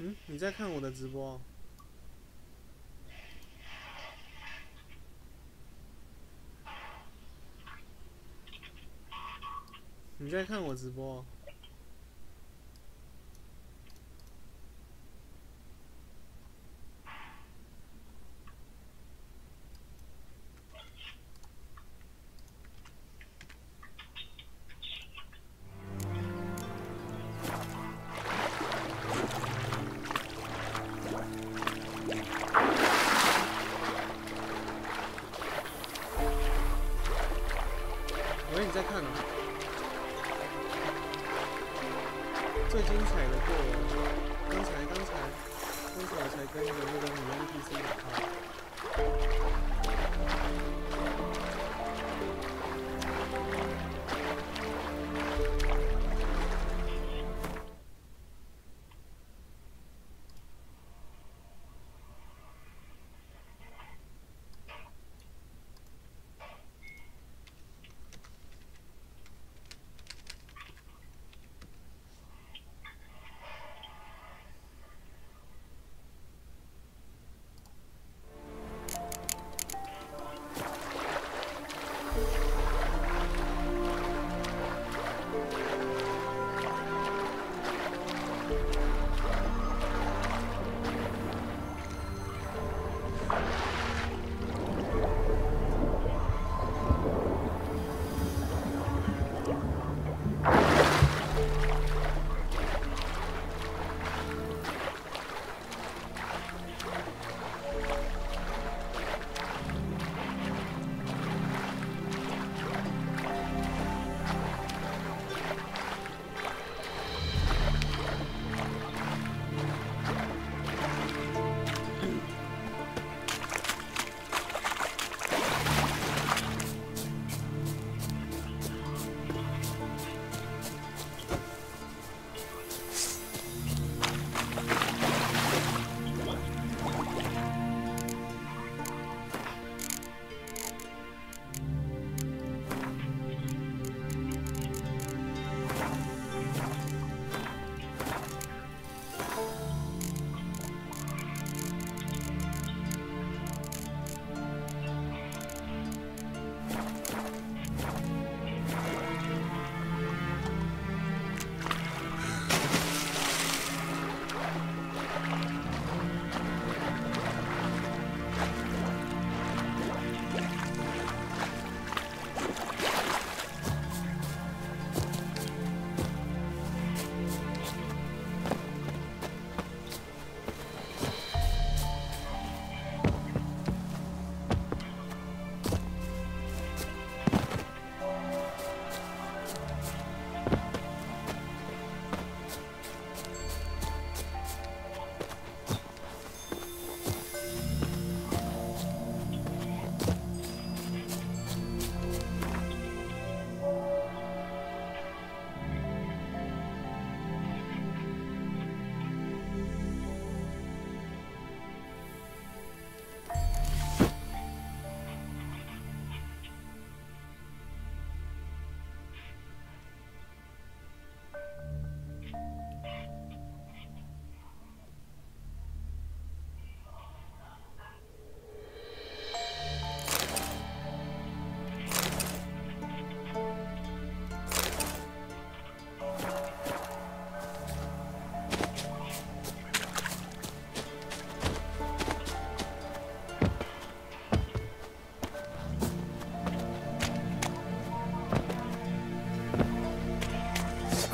嗯，你在看我的直播？你在看我直播？喂，你在看呢？最精彩的过了，刚才我才跟一个那个女 NPC 打炮。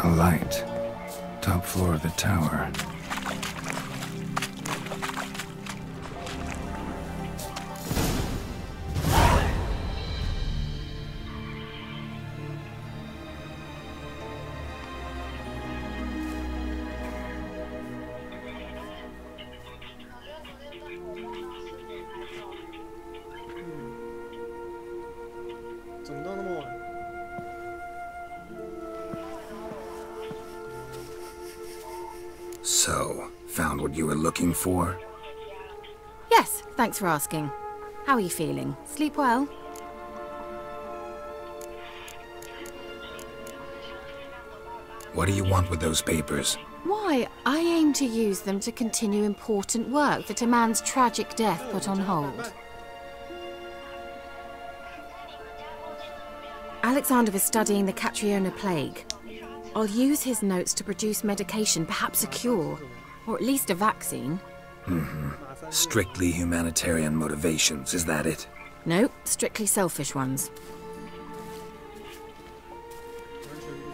A light. Top floor of the tower. So, found what you were looking for? Yes, thanks for asking. How are you feeling? Sleep well? What do you want with those papers? Why, I aim to use them to continue important work that a man's tragic death put on hold. Alexander is studying the Catriona plague. I'll use his notes to produce medication, perhaps a cure, or at least a vaccine. Strictly humanitarian motivations, is that it? No, strictly selfish ones.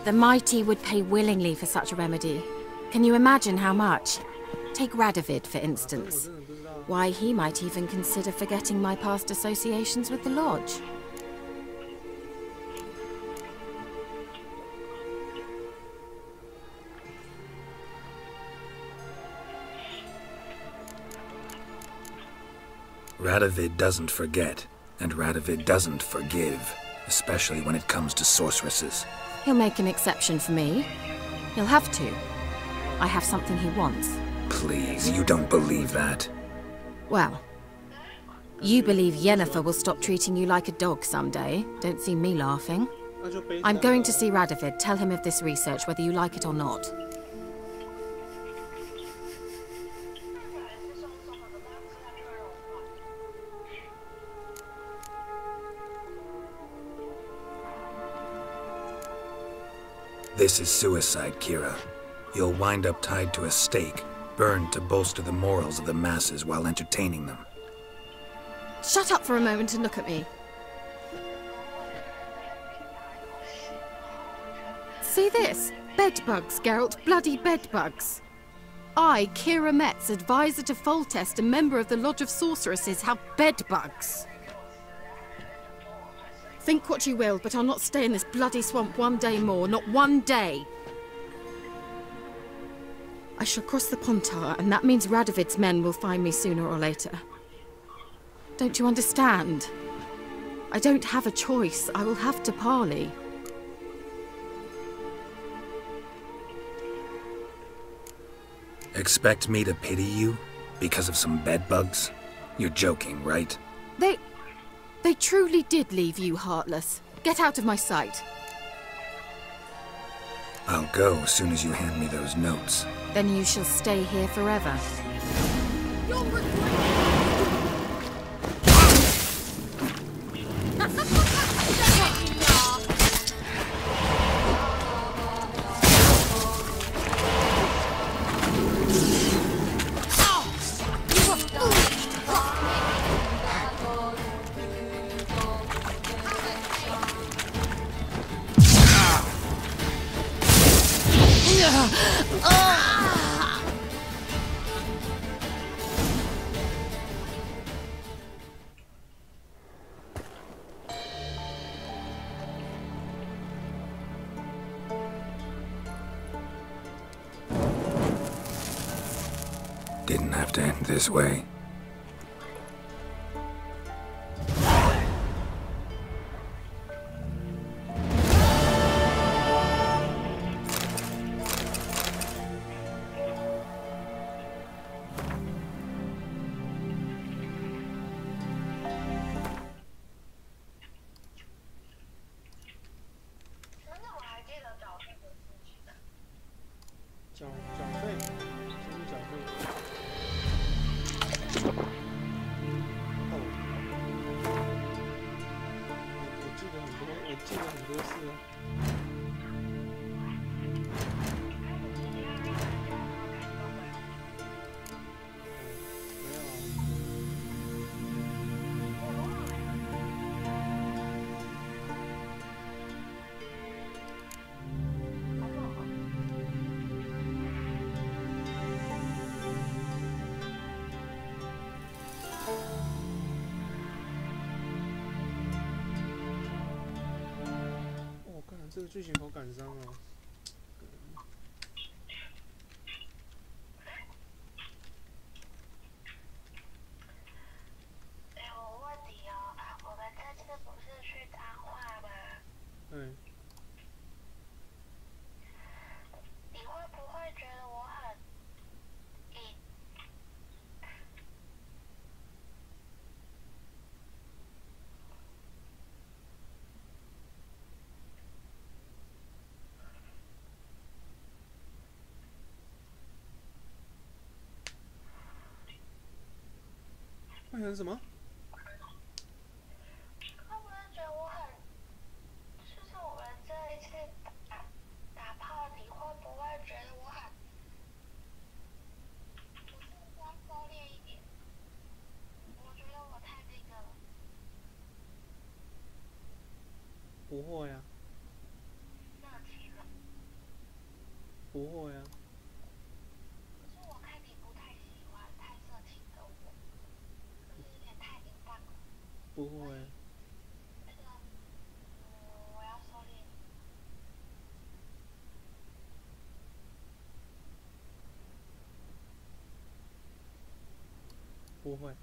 The mighty would pay willingly for such a remedy. Can you imagine how much? Take Radovid, for instance. Why, he might even consider forgetting my past associations with the Lodge. Radovid doesn't forget, and Radovid doesn't forgive, especially when it comes to sorceresses. He'll make an exception for me. He'll have to. I have something he wants. Please, you don't believe that. Well, you believe Yennefer will stop treating you like a dog someday. Don't see me laughing. I'm going to see Radovid, tell him of this research, whether you like it or not. This is suicide, Kira. You'll wind up tied to a stake, burned to bolster the morals of the masses while entertaining them. Shut up for a moment and look at me. See this? Bedbugs, Geralt. Bloody bedbugs. I, Kira Metz, advisor to Foltest, a member of the Lodge of Sorceresses, have bedbugs. Think what you will, but I'll not stay in this bloody swamp one day more. Not one day. I shall cross the Pontar, and that means Radovid's men will find me sooner or later. Don't you understand? I don't have a choice. I will have to parley. Expect me to pity you? Because of some bedbugs? You're joking, right? They truly did leave you heartless. Get out of my sight. I'll go as soon as you hand me those notes. Then you shall stay here forever. You'll regret. Didn't have to end this way.这个剧情好感伤哦。我问你哦，我们这次不是去彰化吗？嗯。你会不会觉得我很成什么？会不会觉得我很，就是我们这一次打炮，你会不会觉得我很，我是不是要收敛一点？我觉得我太那个了。不会呀、热情了。不会呀、可是我看你不太喜欢太色情的我，就是有点太淫荡了。不会、啊。那个，我要收敛。不会。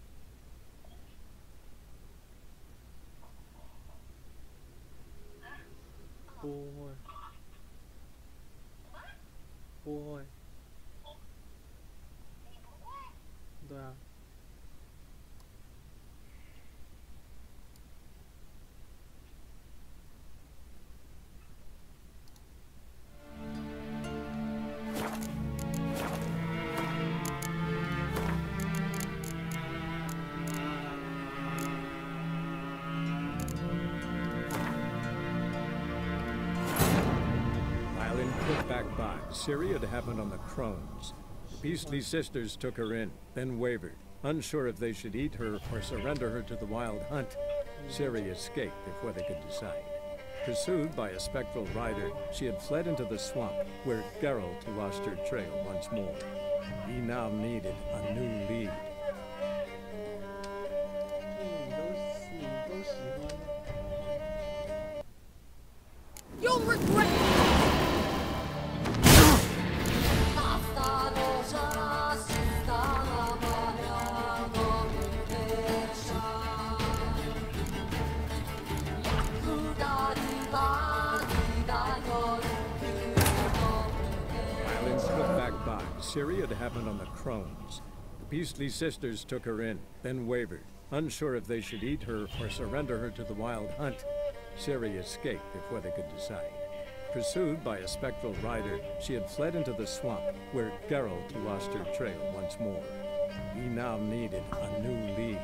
不会。不会。你不会？对啊。Back by, Syria had happened on the Crones. The beastly sisters took her in, then wavered, unsure if they should eat her or surrender her to the wild hunt. Syria escaped before they could decide. Pursued by a spectral rider, she had fled into the swamp, where Geralt lost her trail once more. He now needed a new lead. 你都喜欢。 You'll regret. Syria had happened on the Crones. The beastly sisters took her in, then wavered, unsure if they should eat her or surrender her to the wild hunt. Syria escaped before they could decide. Pursued by a spectral rider, she had fled into the swamp, where Geralt lost her trail once more. He now needed a new lead.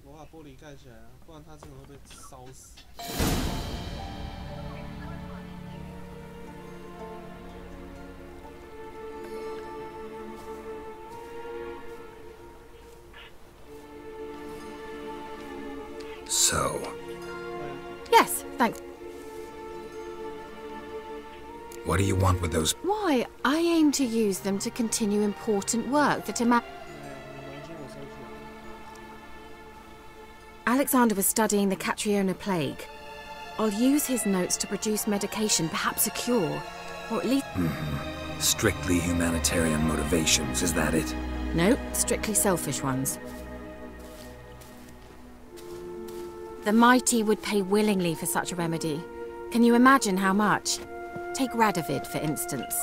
我把玻璃盖起来啊，不然它真的会被烧死。So. Yes, thanks. What do you want with those? Why, I aim to use them to continue important work that Alexander was studying the Catriona plague. I'll use his notes to produce medication, perhaps a cure, or at least... Strictly humanitarian motivations, is that it? No, strictly selfish ones. The mighty would pay willingly for such a remedy. Can you imagine how much? Take Radovid, for instance.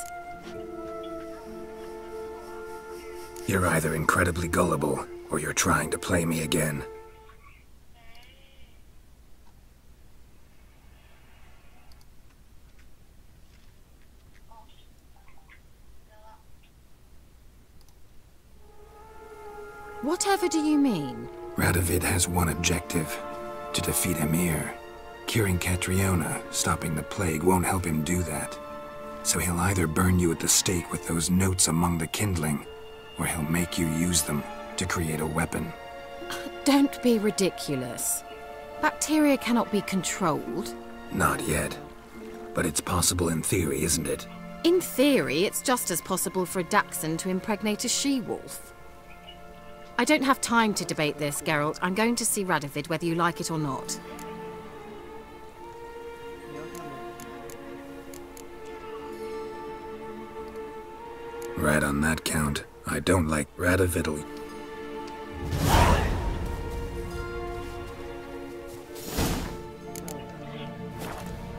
You're either incredibly gullible, or you're trying to play me again. Whatever do you mean? Radovid has one objective: to defeat Emir. Curing Catriona, stopping the plague, won't help him do that. So he'll either burn you at the stake with those notes among the kindling, or he'll make you use them to create a weapon. Don't be ridiculous. Bacteria cannot be controlled. Not yet. But it's possible in theory, isn't it? In theory, it's just as possible for a Dachshund to impregnate a she-wolf. I don't have time to debate this, Geralt. I'm going to see Radovid whether you like it or not. Right on that count. I don't like Radovid.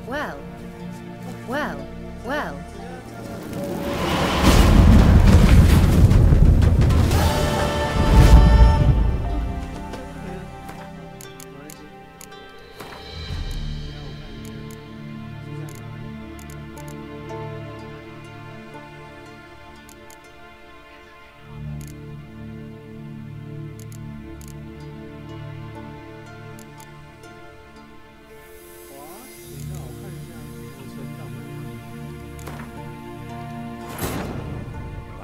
Well.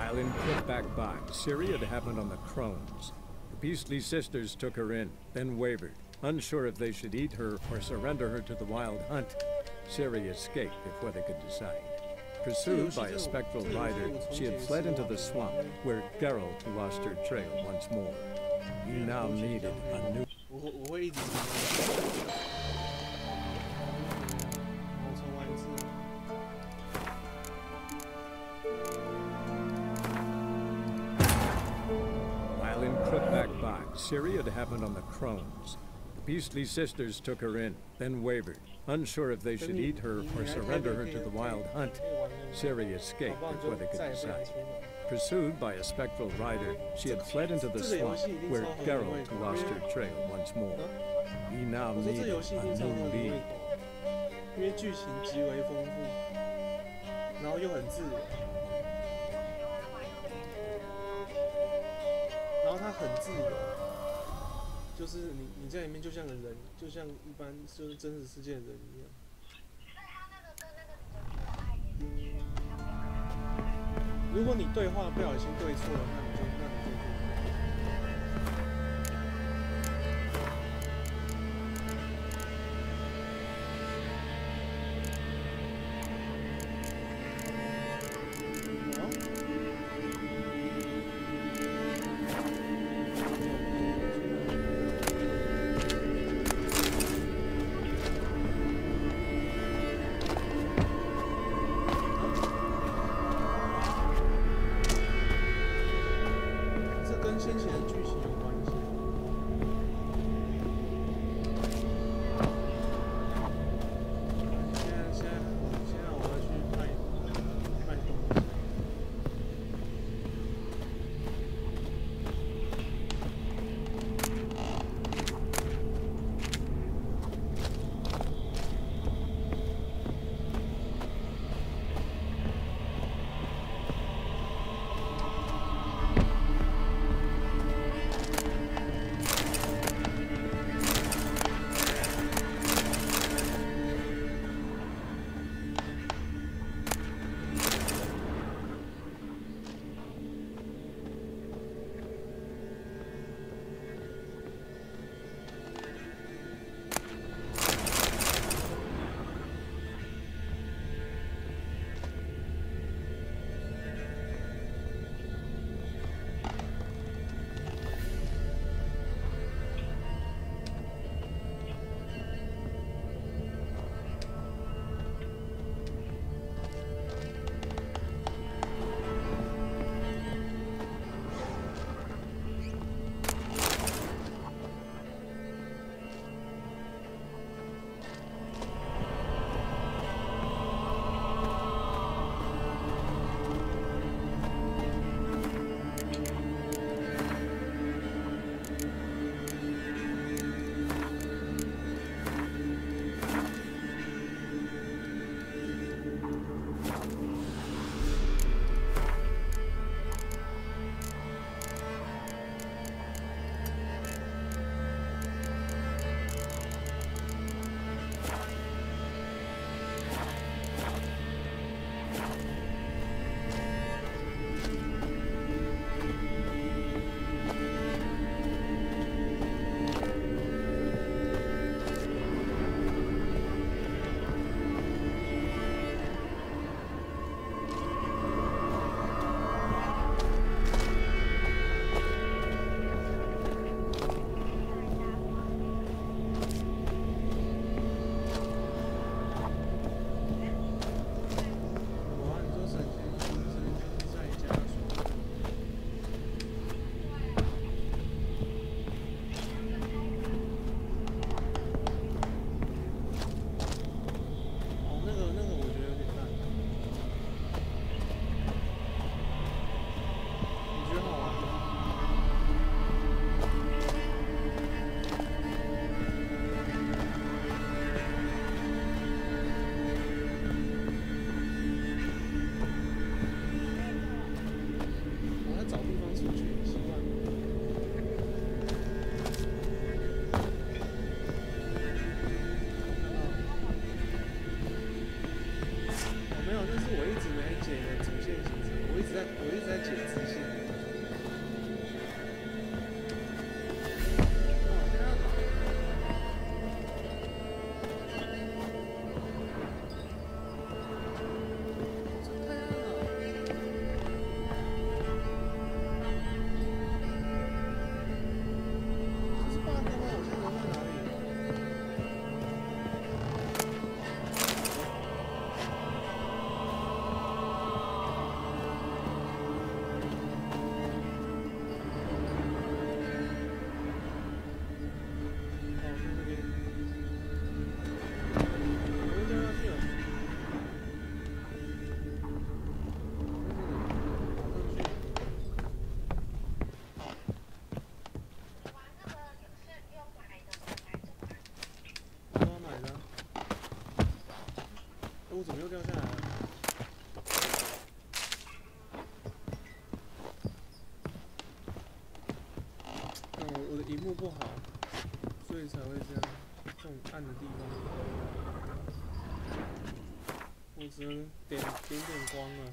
While in trip back by, Syria had happened on the Crones. The beastly sisters took her in, then wavered, unsure if they should eat her or surrender her to the wild hunt. Syria escaped before they could decide. Pursued by a spectral rider, she had fled into the swamp, where Geralt lost her trail once more. He now needed a new... 我会一直重玩一次。While in Crookback by, Syria had happened on the Crones. The beastly sisters took her in, then wavered, unsure if they should eat her or surrender her to the wild hunt. Syria escaped before they could decide. Pursued by a spectral rider, she had fled into the swamp, where Geralt lost her trail once more. He now needed a new lead. 因为剧情极为丰富，然后又很自由，然后它很自由，就是你在里面就像个人，就像一般就是真实世界的人一样。如果你对话不小心对错了，那你就直在解支线。我怎么又掉下来了？我的荧幕不好，所以才会这样。这种暗的地方，我只能点光了。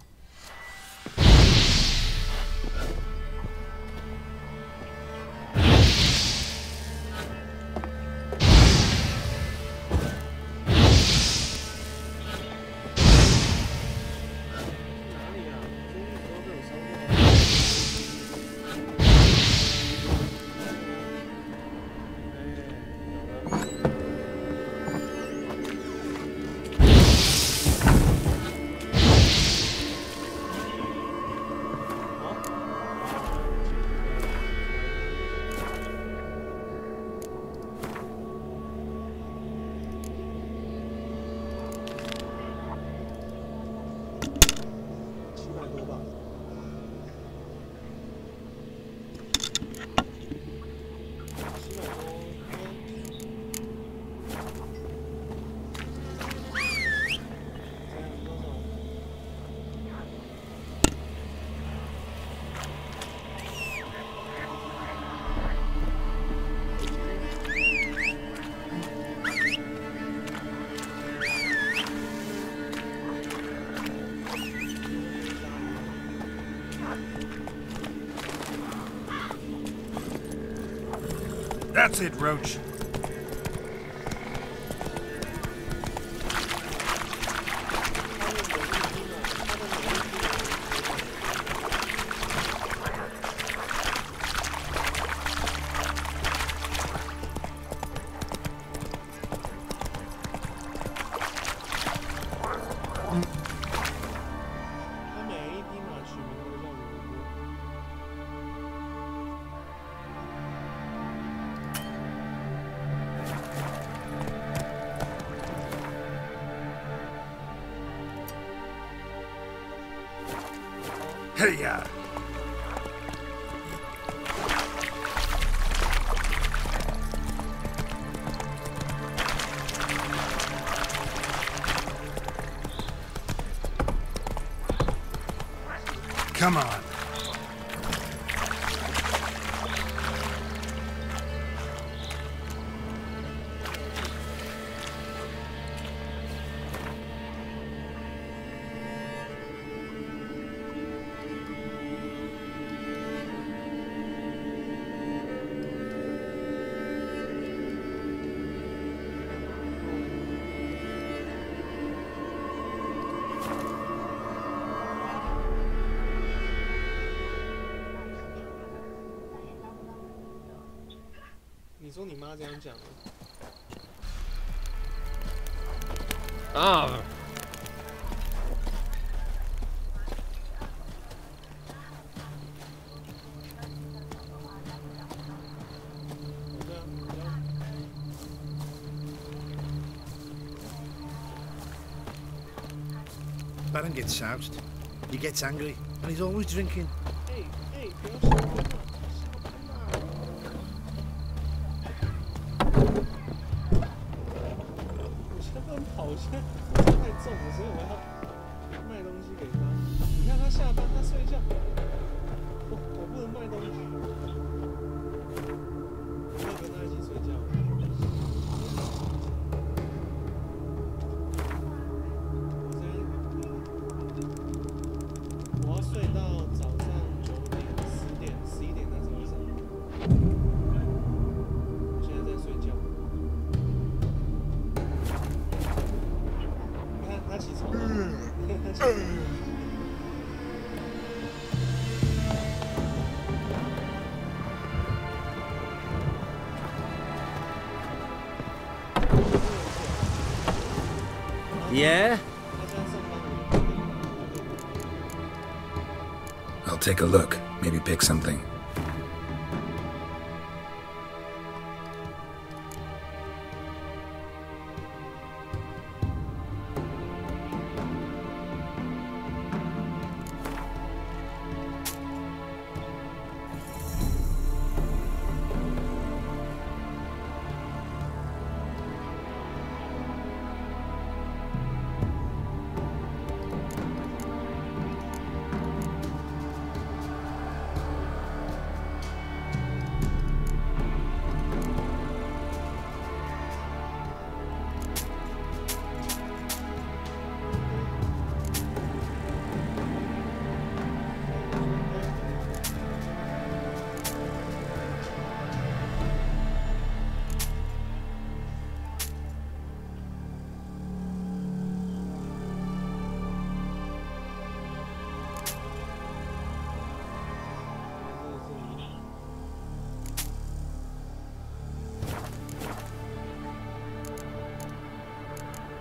That's it, Roach. Hey-ya! Come on.你说你妈这样讲的啊？Baron gets soused. He gets angry, and he's always drinking. 不要说话。跑，现在太重了，所以我要卖东西给他。你看他下班，他睡觉，我不能卖东西，我要跟他一起睡觉。我要睡到。他起床了。他起床了。Yeah? I'll take a look. Maybe pick something.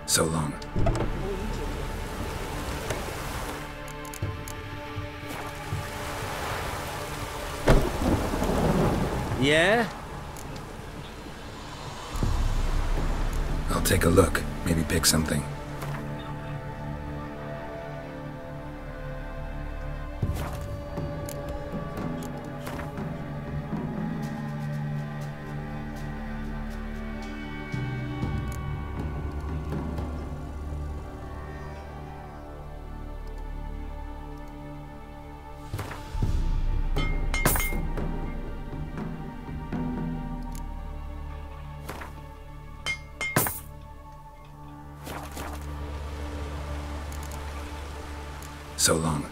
So long. Yeah? I'll take a look. Maybe pick something. So long.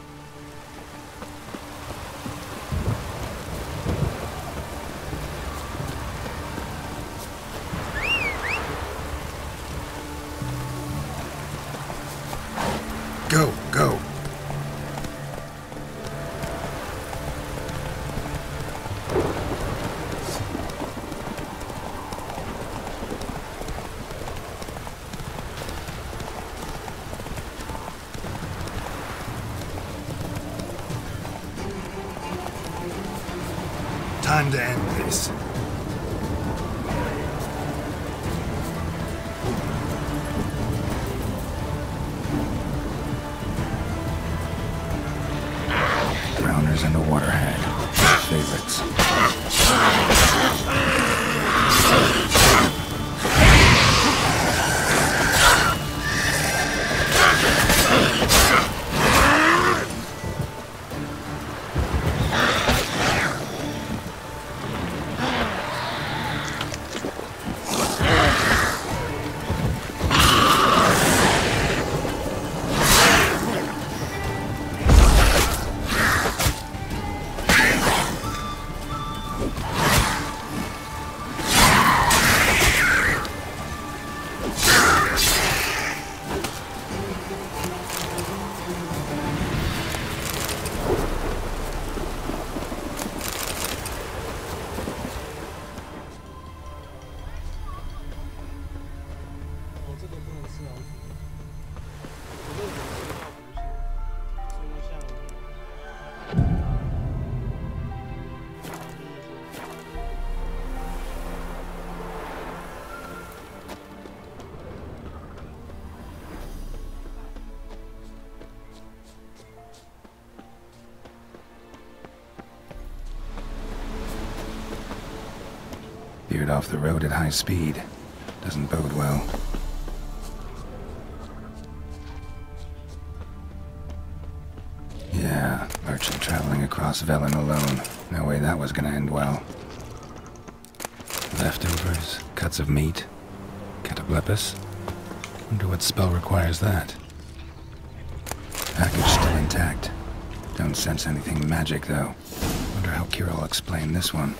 Go, go. Time to end this. Drowners and the waterhead. Favorites. Veered off the road at high speed. Doesn't bode well. Yeah, merchant traveling across Velen alone. No way that was gonna end well. Leftovers, cuts of meat, cataplepis. Wonder what spell requires that. Package still intact. Don't sense anything magic, though. Wonder how Kira will explain this one.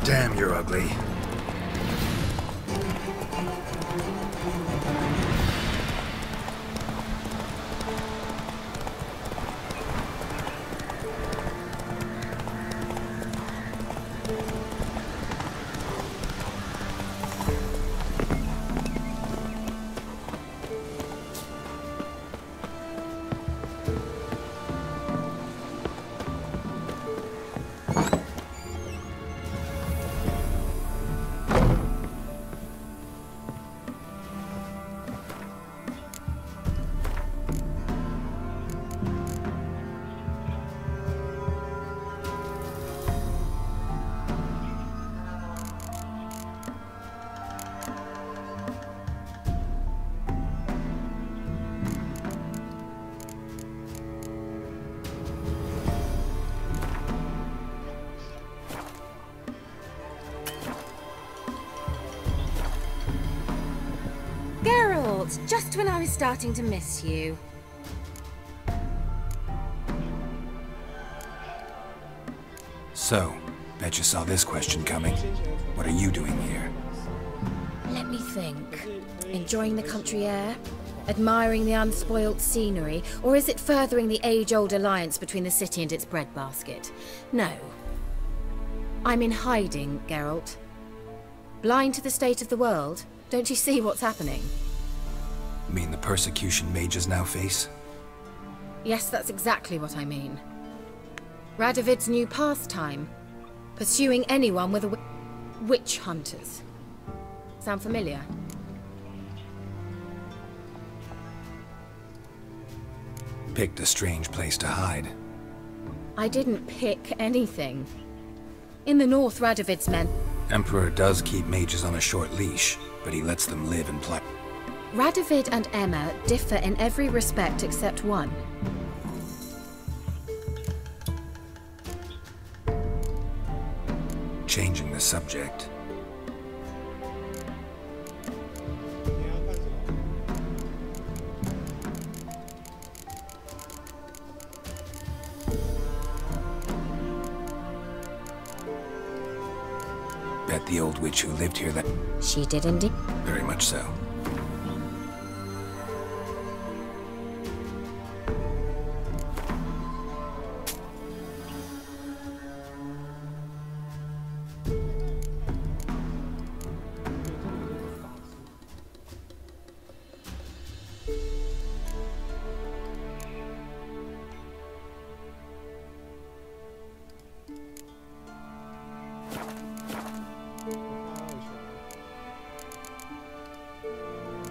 Damn, you're ugly. Just when I was starting to miss you. So, bet you saw this question coming. What are you doing here? Let me think. Enjoying the country air? Admiring the unspoilt scenery? Or is it furthering the age-old alliance between the city and its breadbasket? No. I'm in hiding, Geralt. Blind to the state of the world? Don't you see what's happening? You mean the persecution mages now face? Yes, that's exactly what I mean. Radovid's new pastime. Pursuing anyone with a witch hunters. Sound familiar? Picked a strange place to hide. I didn't pick anything. In the north, Radovid's men... Emperor does keep mages on a short leash, but he lets them live and play. Radovid and Emma differ in every respect except one. Changing the subject. Bet the old witch who lived here that... She did indeed. Very much so.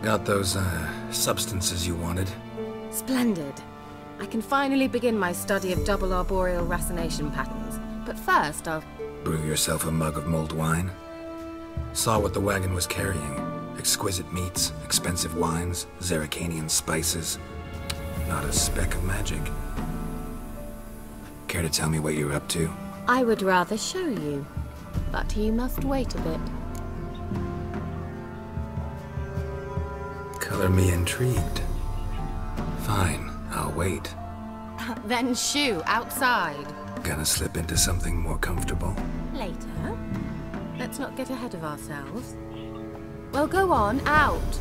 Got those, substances you wanted? Splendid. I can finally begin my study of double arboreal racination patterns. But first, I'll... Brew yourself a mug of mulled wine? Saw what the wagon was carrying. Exquisite meats, expensive wines, Zerrikanian spices. Not a speck of magic. Care to tell me what you're up to? I would rather show you, but you must wait a bit. Color me intrigued. Fine, I'll wait. Then shoo, outside. Gonna slip into something more comfortable? Later. Let's not get ahead of ourselves. Well, go on, out.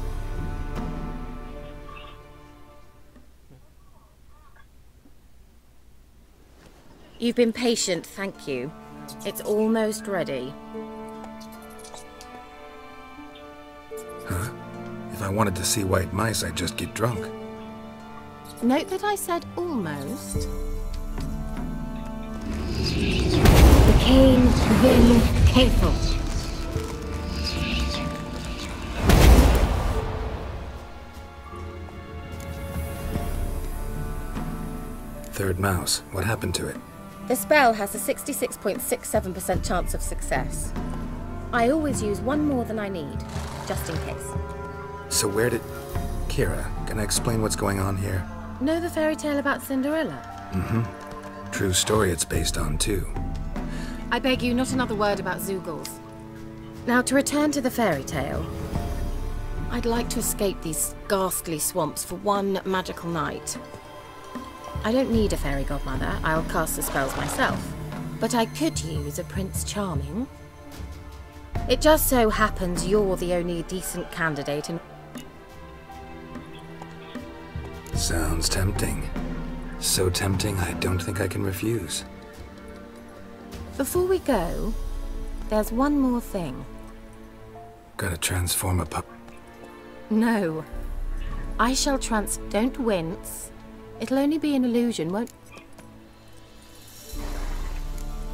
You've been patient, thank you. It's almost ready. Huh? If I wanted to see white mice, I'd just get drunk. Note that I said almost. The cane vin careful. Third mouse. What happened to it? The spell has a 66.67% chance of success. I always use one more than I need, just in case. So where did... Kira, can I explain what's going on here? Know the fairy tale about Cinderella? Mm-hmm. True story it's based on, too. I beg you, not another word about Zoogles. Now, to return to the fairy tale. I'd like to escape these ghastly swamps for one magical night. I don't need a fairy godmother, I'll cast the spells myself. But I could use a Prince Charming. It just so happens you're the only decent candidate and... Sounds tempting. So tempting, I don't think I can refuse. Before we go, there's one more thing. Gotta transform a pup. No. I shall Don't wince. It'll only be an illusion, won't...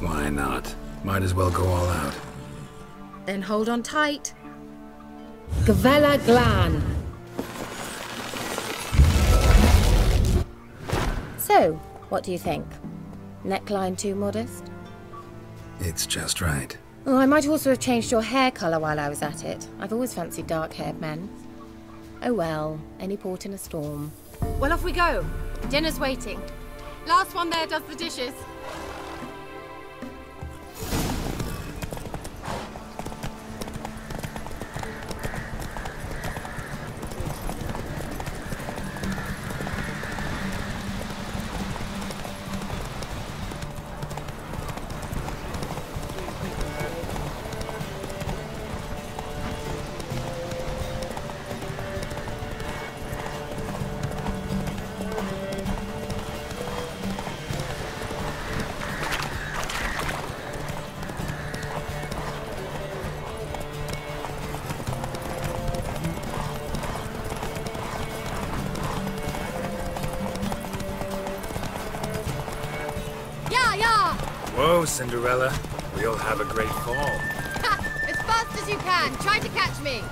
Why not? Might as well go all out. Then hold on tight. Gvella Glan. So, what do you think? Neckline too modest? It's just right. Oh, I might also have changed your hair colour while I was at it. I've always fancied dark-haired men. Oh well, any port in a storm. Well, off we go. Dinner's waiting. Last one there does the dishes. Whoa, Cinderella. We'll have a great fall. As fast as you can. Try to catch me.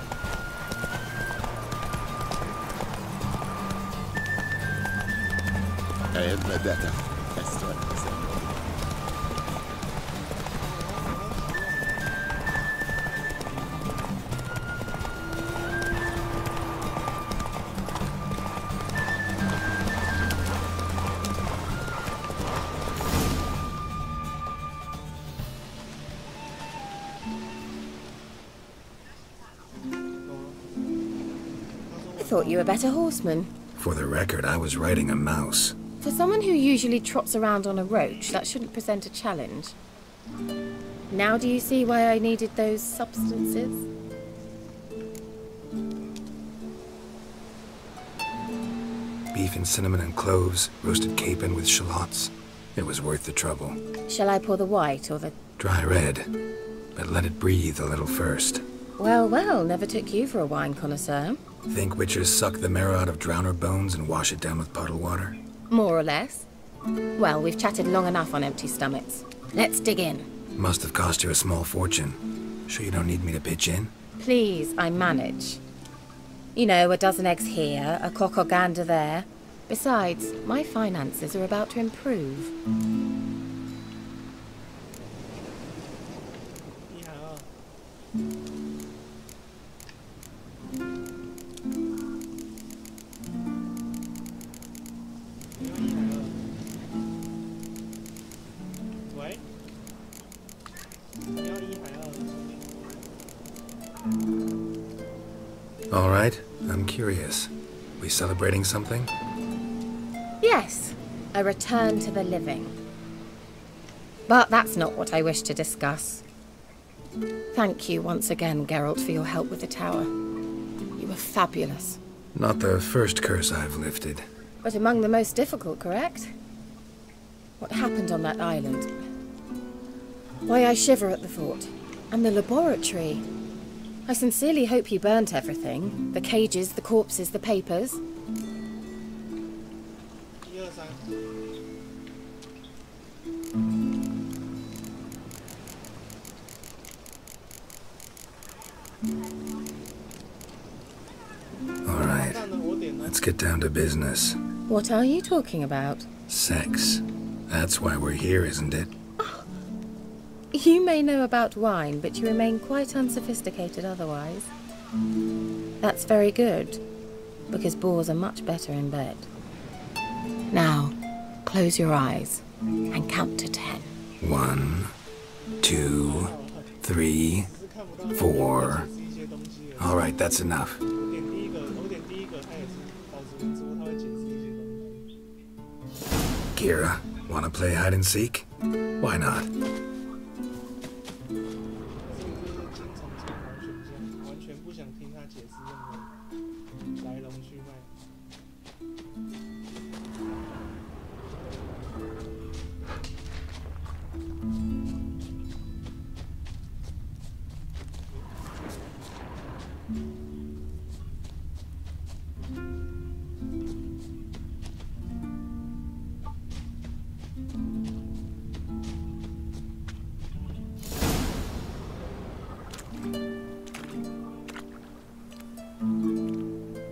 I thought you were a better horseman. For the record, I was riding a mouse. For someone who usually trots around on a roach, that shouldn't present a challenge. Now do you see why I needed those substances? Beef and cinnamon and cloves, roasted capon with shallots. It was worth the trouble. Shall I pour the white or the... Dry red, but let it breathe a little first. Well, well, never took you for a wine connoisseur. Think witches suck the marrow out of drowner bones and wash it down with puddle water? More or less. Well, we've chatted long enough on empty stomachs. Let's dig in. Must have cost you a small fortune. Sure you don't need me to pitch in? Please, I manage. You know, a dozen eggs here, a cock or gander there. Besides, my finances are about to improve. I'm curious. We celebrating something? Yes, a return to the living. But that's not what I wish to discuss. Thank you once again, Geralt, for your help with the tower. You were fabulous. Not the first curse I've lifted. But among the most difficult, correct? What happened on that island? Why, I shiver at the thought. And the laboratory. I sincerely hope you burnt everything. The cages, the corpses, the papers. 1、2、3。All right, let's get down to business. What are you talking about? Sex. That's why we're here, isn't it? You may know about wine, but you remain quite unsophisticated otherwise. That's very good, because boars are much better in bed. Now, close your eyes and count to 10. 1, 2, 3, 4. All right, that's enough. Kira, wanna play hide and seek? Why not? 完全不想听他解释任何来龙去脉。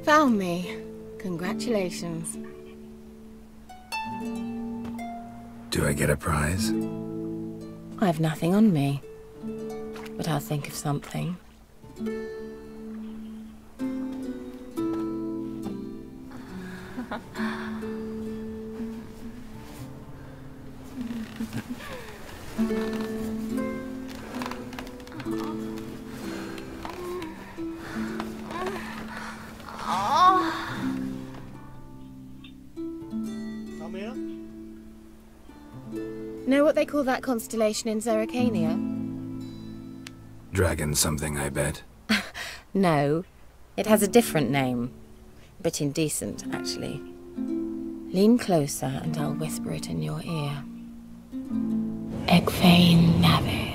Found me. Congratulations. Do I get a prize? I have nothing on me, but I'll think of something. Know what they call that constellation in Zerrikania? Dragon something, I bet. No, it has a different name. But indecent, actually. Lean closer and I'll whisper it in your ear. Egfain Nave.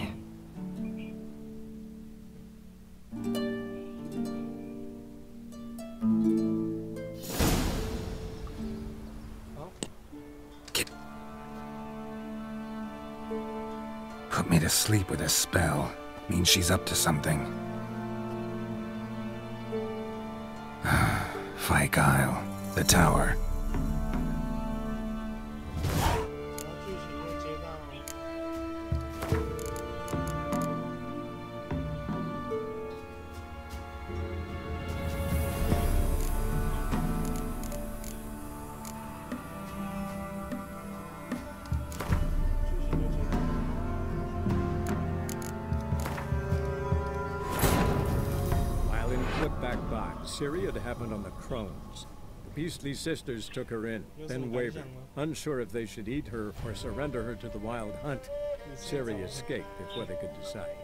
Put me to sleep with a spell. Means she's up to something. Fyke Isle. The tower. Syria had happened on the Crones. The beastly sisters took her in, then wavered, unsure if they should eat her or surrender her to the wild hunt. Syria escaped before they could decide.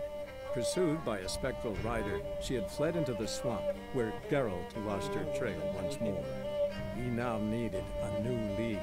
Pursued by a spectral rider, she had fled into the swamp, where Geralt lost her trail once more. He now needed a new lead.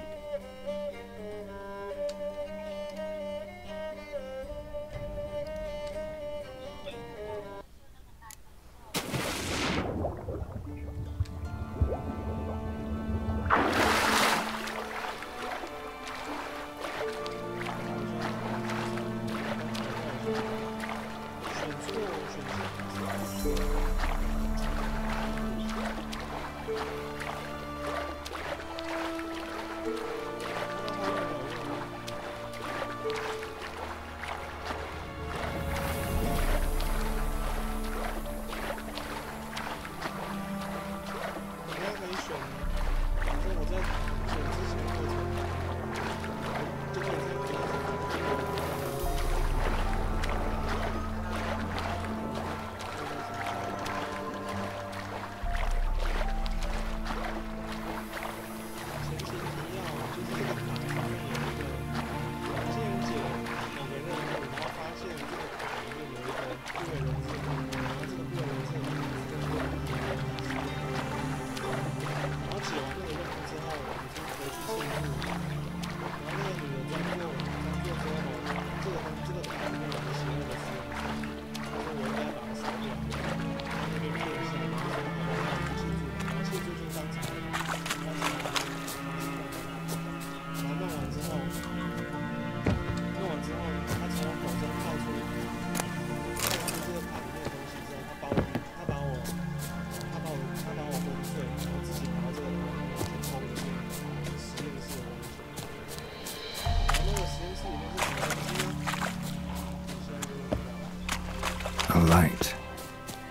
light.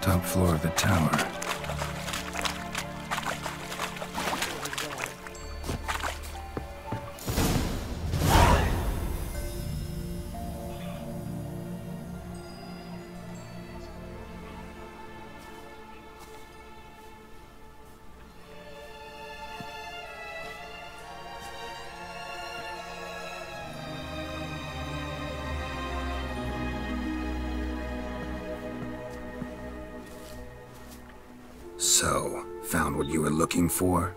Top floor of the tower. So, found what you were looking for?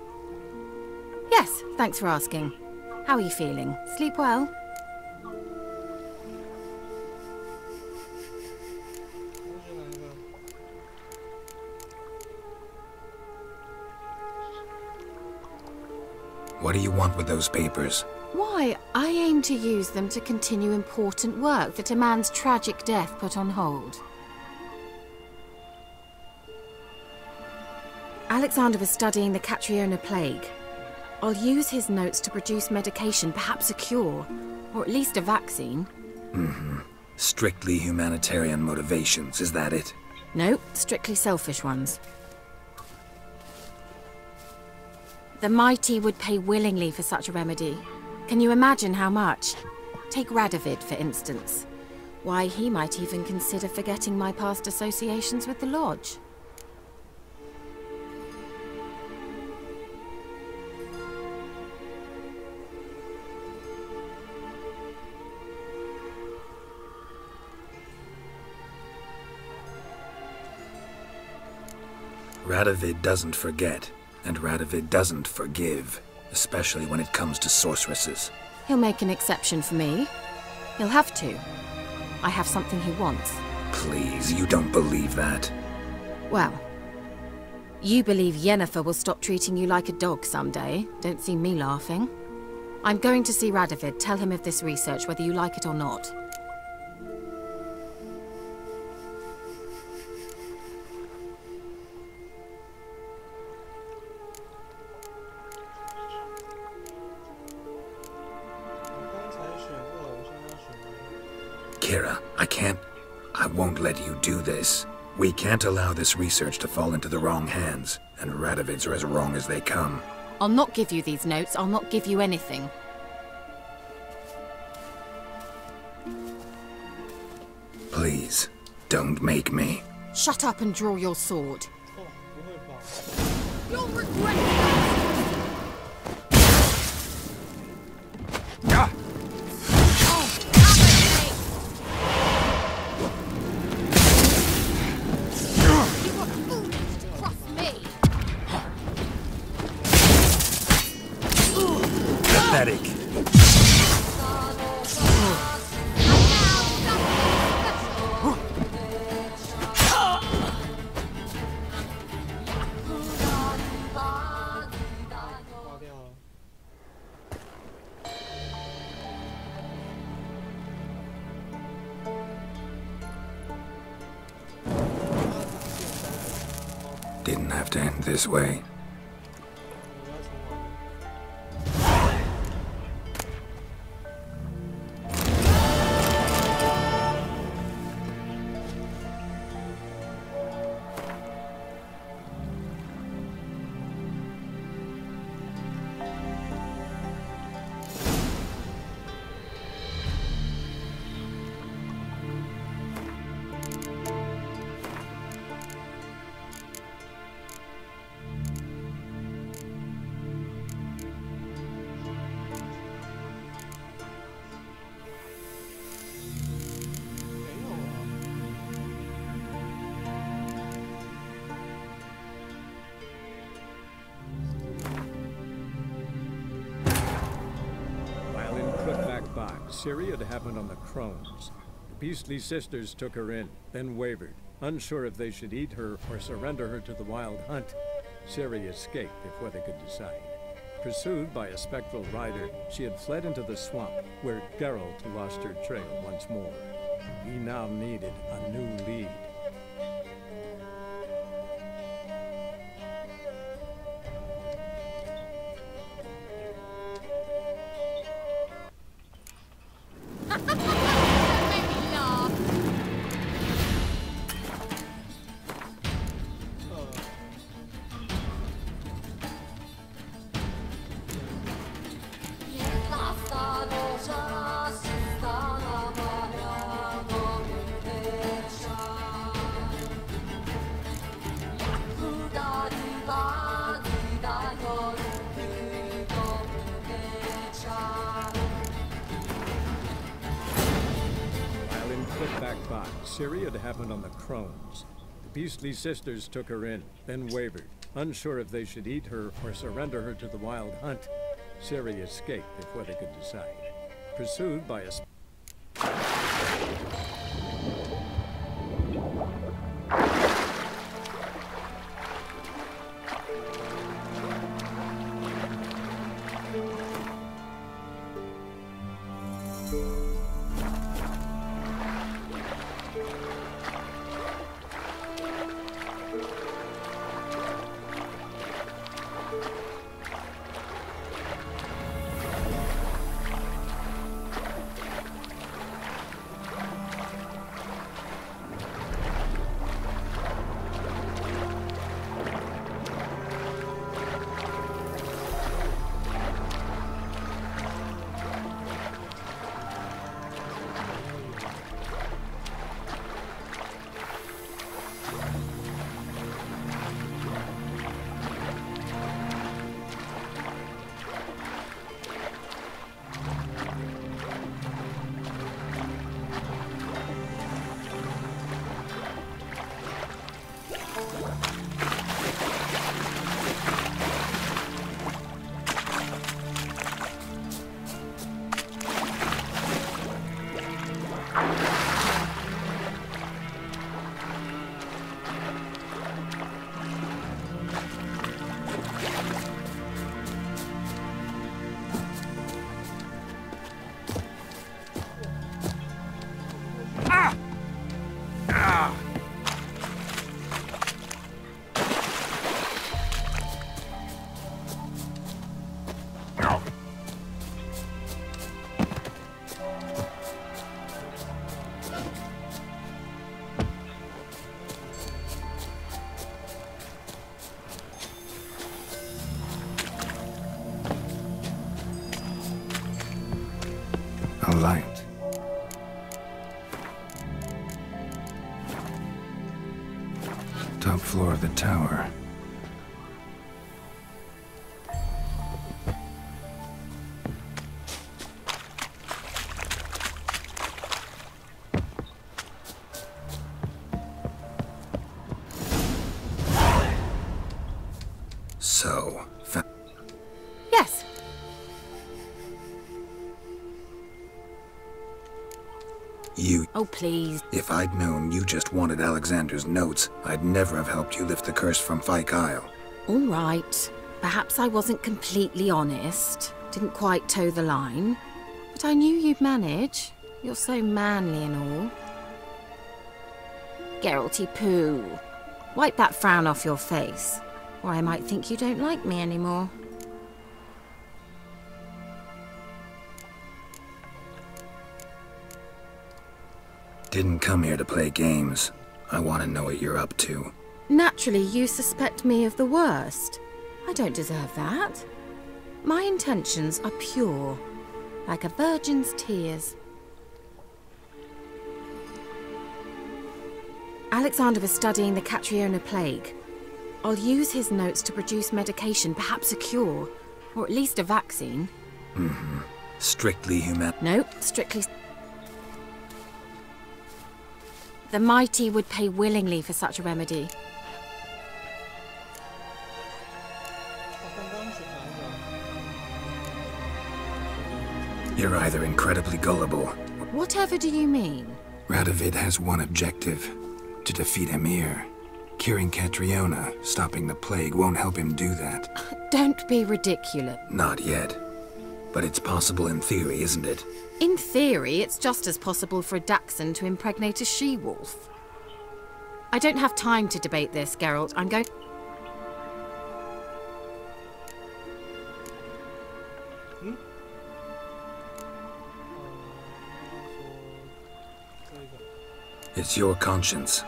Yes, thanks for asking. How are you feeling? Sleep well? What do you want with those papers? Why, I aim to use them to continue important work that a man's tragic death put on hold. Alexander was studying the Catriona plague. I'll use his notes to produce medication, perhaps a cure, or at least a vaccine. Strictly humanitarian motivations, is that it? No, strictly selfish ones. The mighty would pay willingly for such a remedy. Can you imagine how much? Take Radovid, for instance. Why, he might even consider forgetting my past associations with the Lodge. Radovid doesn't forget, and Radovid doesn't forgive, especially when it comes to sorceresses. He'll make an exception for me. He'll have to. I have something he wants. Please, you don't believe that. Well, you believe Yennefer will stop treating you like a dog someday. Don't see me laughing. I'm going to see Radovid, tell him of this research, whether you like it or not. Kira, I won't let you do this. We can't allow this research to fall into the wrong hands, and Radovids are as wrong as they come. I'll not give you these notes, I'll not give you anything. Please, don't make me. Shut up and draw your sword. 哦，不会吧？ You'll regret it! Pathetic. 挂掉了。 Didn't have to end this way. 我要重玩。 While in Crookback Bog, Syria had happened on the Crones. The Beastly Sisters took her in, then wavered, unsure if they should eat her or surrender her to the Wild Hunt. Syria escaped before they could decide. Pursued by a spectral rider, she had fled into the swamp, where Geralt lost her trail once more. He now needed a new lead. Fact 5. Ciri had happened on the Crones. The beastly sisters took her in, then wavered, unsure if they should eat her or surrender her to the Wild Hunt. Ciri escaped before they could decide. Pursued by a... A light. Top floor of the tower. So, Yes. you... Oh, please. If I'd known you just wanted Alexander's notes, I'd never have helped you lift the curse from Fyke Isle. All right. Perhaps I wasn't completely honest. Didn't quite toe the line. But I knew you'd manage. You're so manly and all. Geralty poo. Wipe that frown off your face, or I might think you don't like me anymore. Didn't come here to play games. I want to know what you're up to. Naturally, you suspect me of the worst. I don't deserve that. My intentions are pure, like a virgin's tears. Alexander was studying the Catriona plague. I'll use his notes to produce medication, perhaps a cure, or at least a vaccine. Mm-hmm. Strictly human... No, strictly... The mighty would pay willingly for such a remedy. 我刚刚选哪一个？ You're either incredibly gullible... Whatever do you mean? Radovid has one objective. To defeat Emir. Curing Catriona, stopping the plague, won't help him do that. Don't be ridiculous. Not yet. But it's possible in theory, isn't it? In theory, it's just as possible for a Dachshund to impregnate a she-wolf. I don't have time to debate this, Geralt. I'm going... It's your conscience.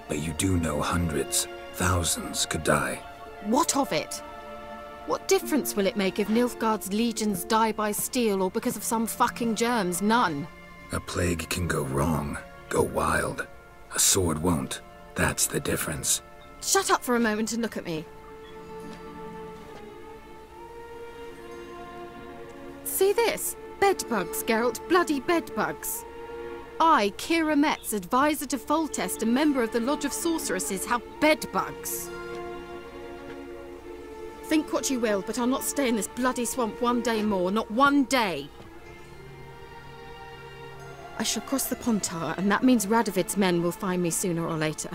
But you do know hundreds, thousands could die. What of it? What difference will it make if Nilfgaard's legions die by steel or because of some fucking germs? None. A plague can go wrong, go wild. A sword won't. That's the difference. Shut up for a moment and look at me. See this? Bedbugs, Geralt. Bloody bedbugs. I, Kira Metz, advisor to Foltest, a member of the Lodge of Sorceresses, have bedbugs. Think what you will, but I'll not stay in this bloody swamp one day more, not one day. I shall cross the Pontar, and that means Radovid's men will find me sooner or later.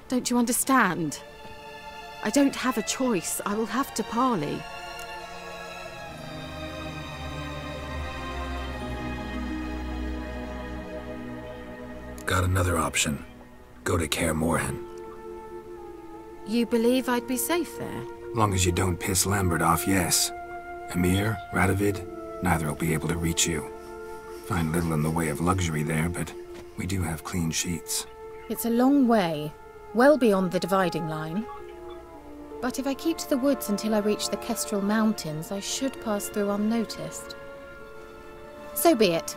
Don't you understand? I don't have a choice. I will have to parley. Got another option. Go to Kaer Morhen. You believe I'd be safe there? Long as you don't piss Lambert off, yes. Emir, Radovid, neither will be able to reach you. Find little in the way of luxury there, but we do have clean sheets. It's a long way, well beyond the dividing line. But if I keep to the woods until I reach the Kestrel Mountains, I should pass through unnoticed. So be it.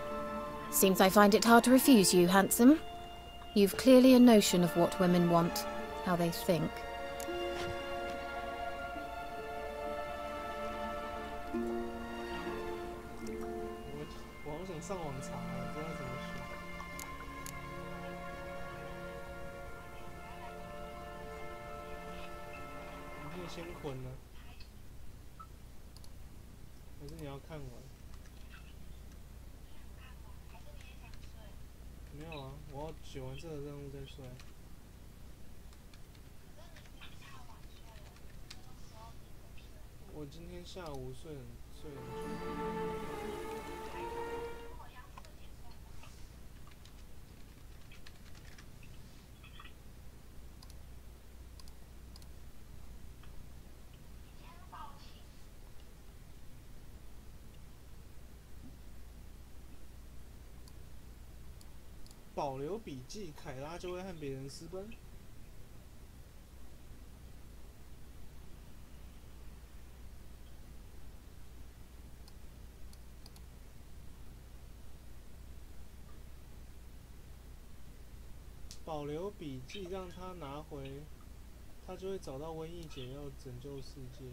Seems I find it hard to refuse you, handsome. You've clearly a notion of what women want, how they think.我好想上网查，我不知道怎么选。你可以先混呢，还是你要看完？没有啊，我要写完这个任务再睡。我今天下午睡很久。保留笔记，凯拉就会和别人私奔。保留笔记，让他拿回，他就会找到瘟疫解药，拯救世界。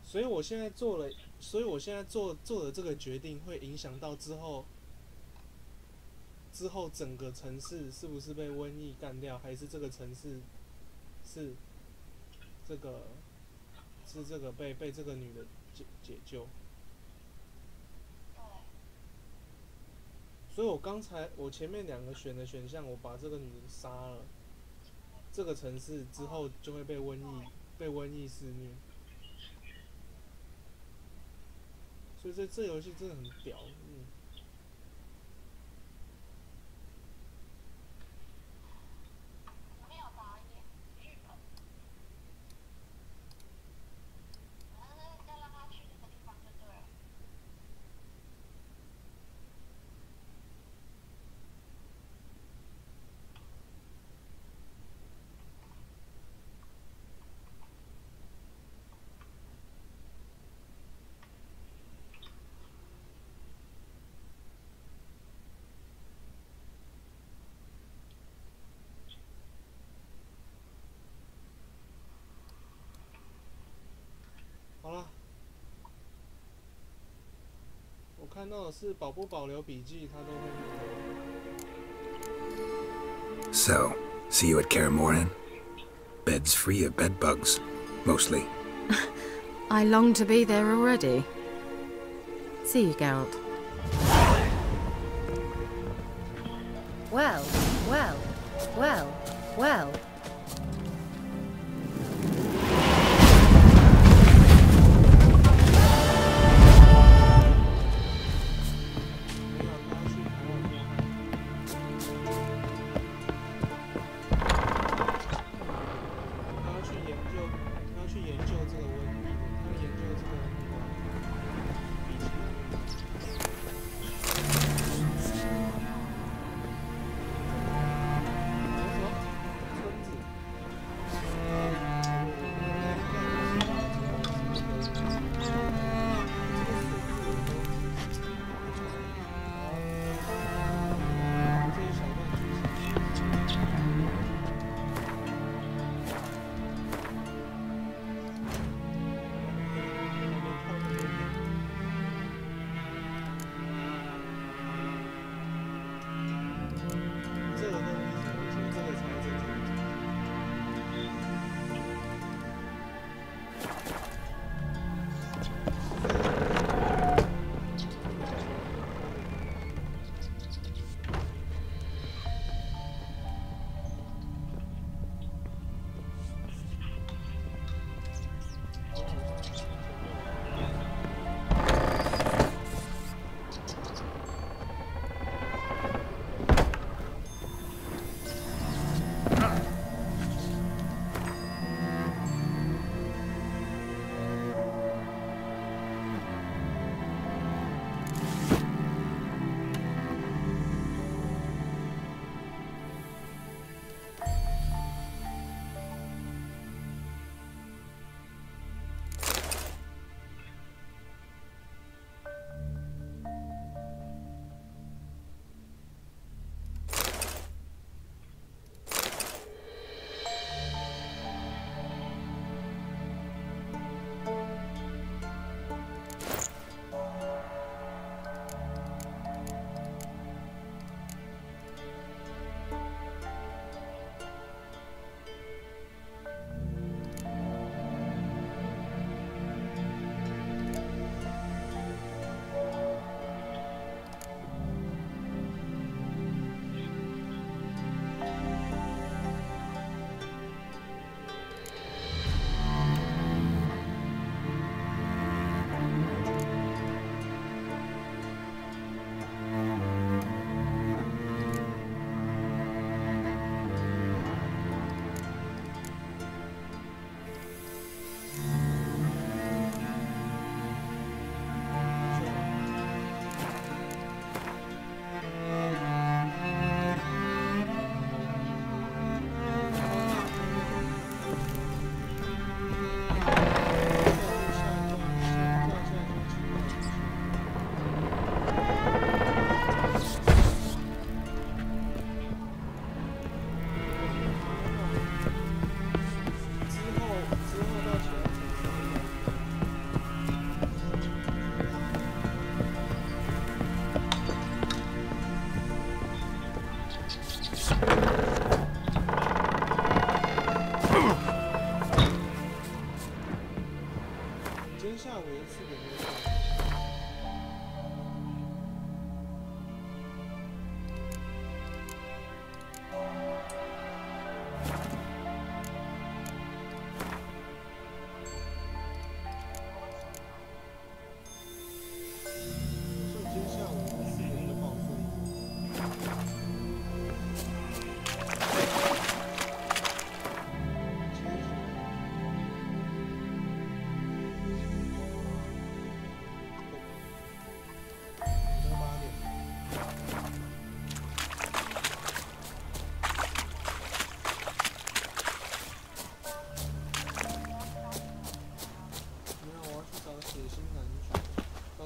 所以我现在做的这个决定，会影响到之后整个城市是不是被瘟疫干掉，还是这个城市是这个被这个女的解救？所以我前面2个选的选项，我把这个女的杀了，这个城市之后就会被瘟疫肆虐。所以这游戏真的很屌，好了，我看到的是保不保留笔记，它都会。So, see you at Kaer Morhen? Beds free of bedbugs, mostly. I long to be there already. See you, Geralt. Well, well, well, well.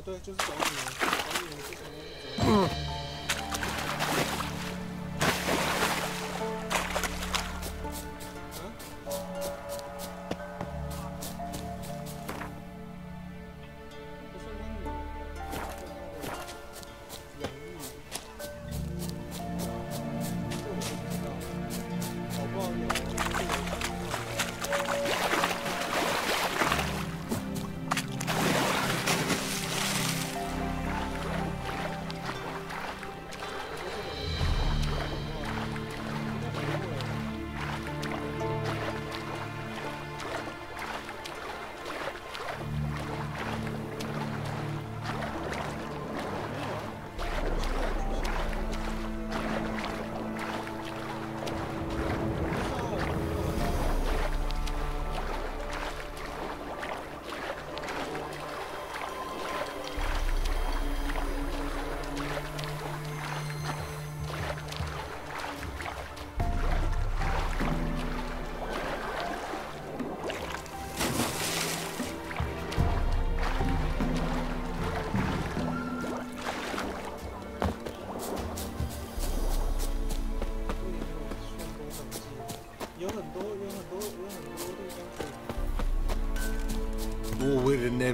对，就是找你了，找你了，之前都是找你。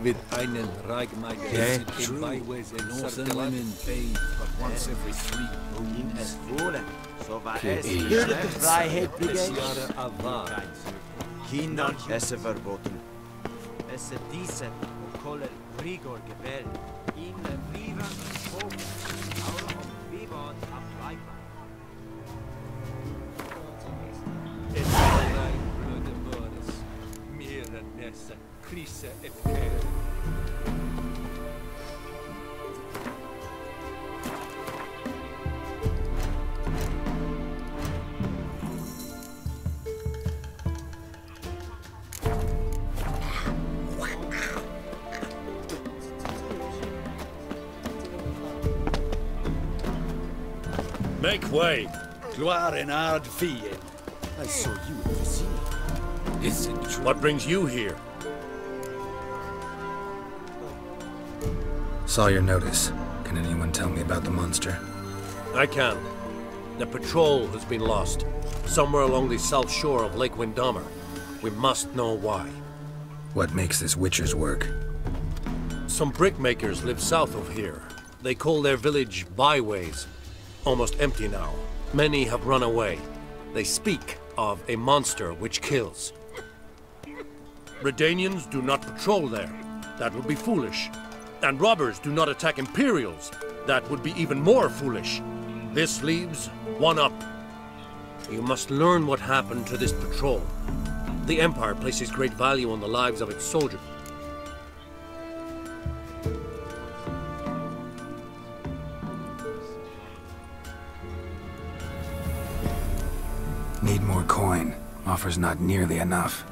Vid einen Reich true. Northern women bathe but once every 3 moons. Es wohlen, so war es die Freiheit begegnet. Kindern Essen verboten. Es diese Koller Grigor gewählt. In der Briefen hoch, auch auf Bibot am Leiber. Es war ein blöde Mores. Mir Nesse, Krise et Kere. Make way! Gloire and ard fie. I saw you at the sea. Is it true? What brings you here? Saw your notice. Can anyone tell me about the monster? I can. The patrol has been lost. Somewhere along the south shore of Lake Windammer. We must know why. What makes this Witcher's work? Some brickmakers live south of here. They call their village byways. Almost empty now. Many have run away. They speak of a monster which kills. Redanians do not patrol there. That would be foolish. And robbers do not attack Imperials. That would be even more foolish. This leaves one up. You must learn what happened to this patrol. The Empire places great value on the lives of its soldiers. Need more coin. Offer's not nearly enough.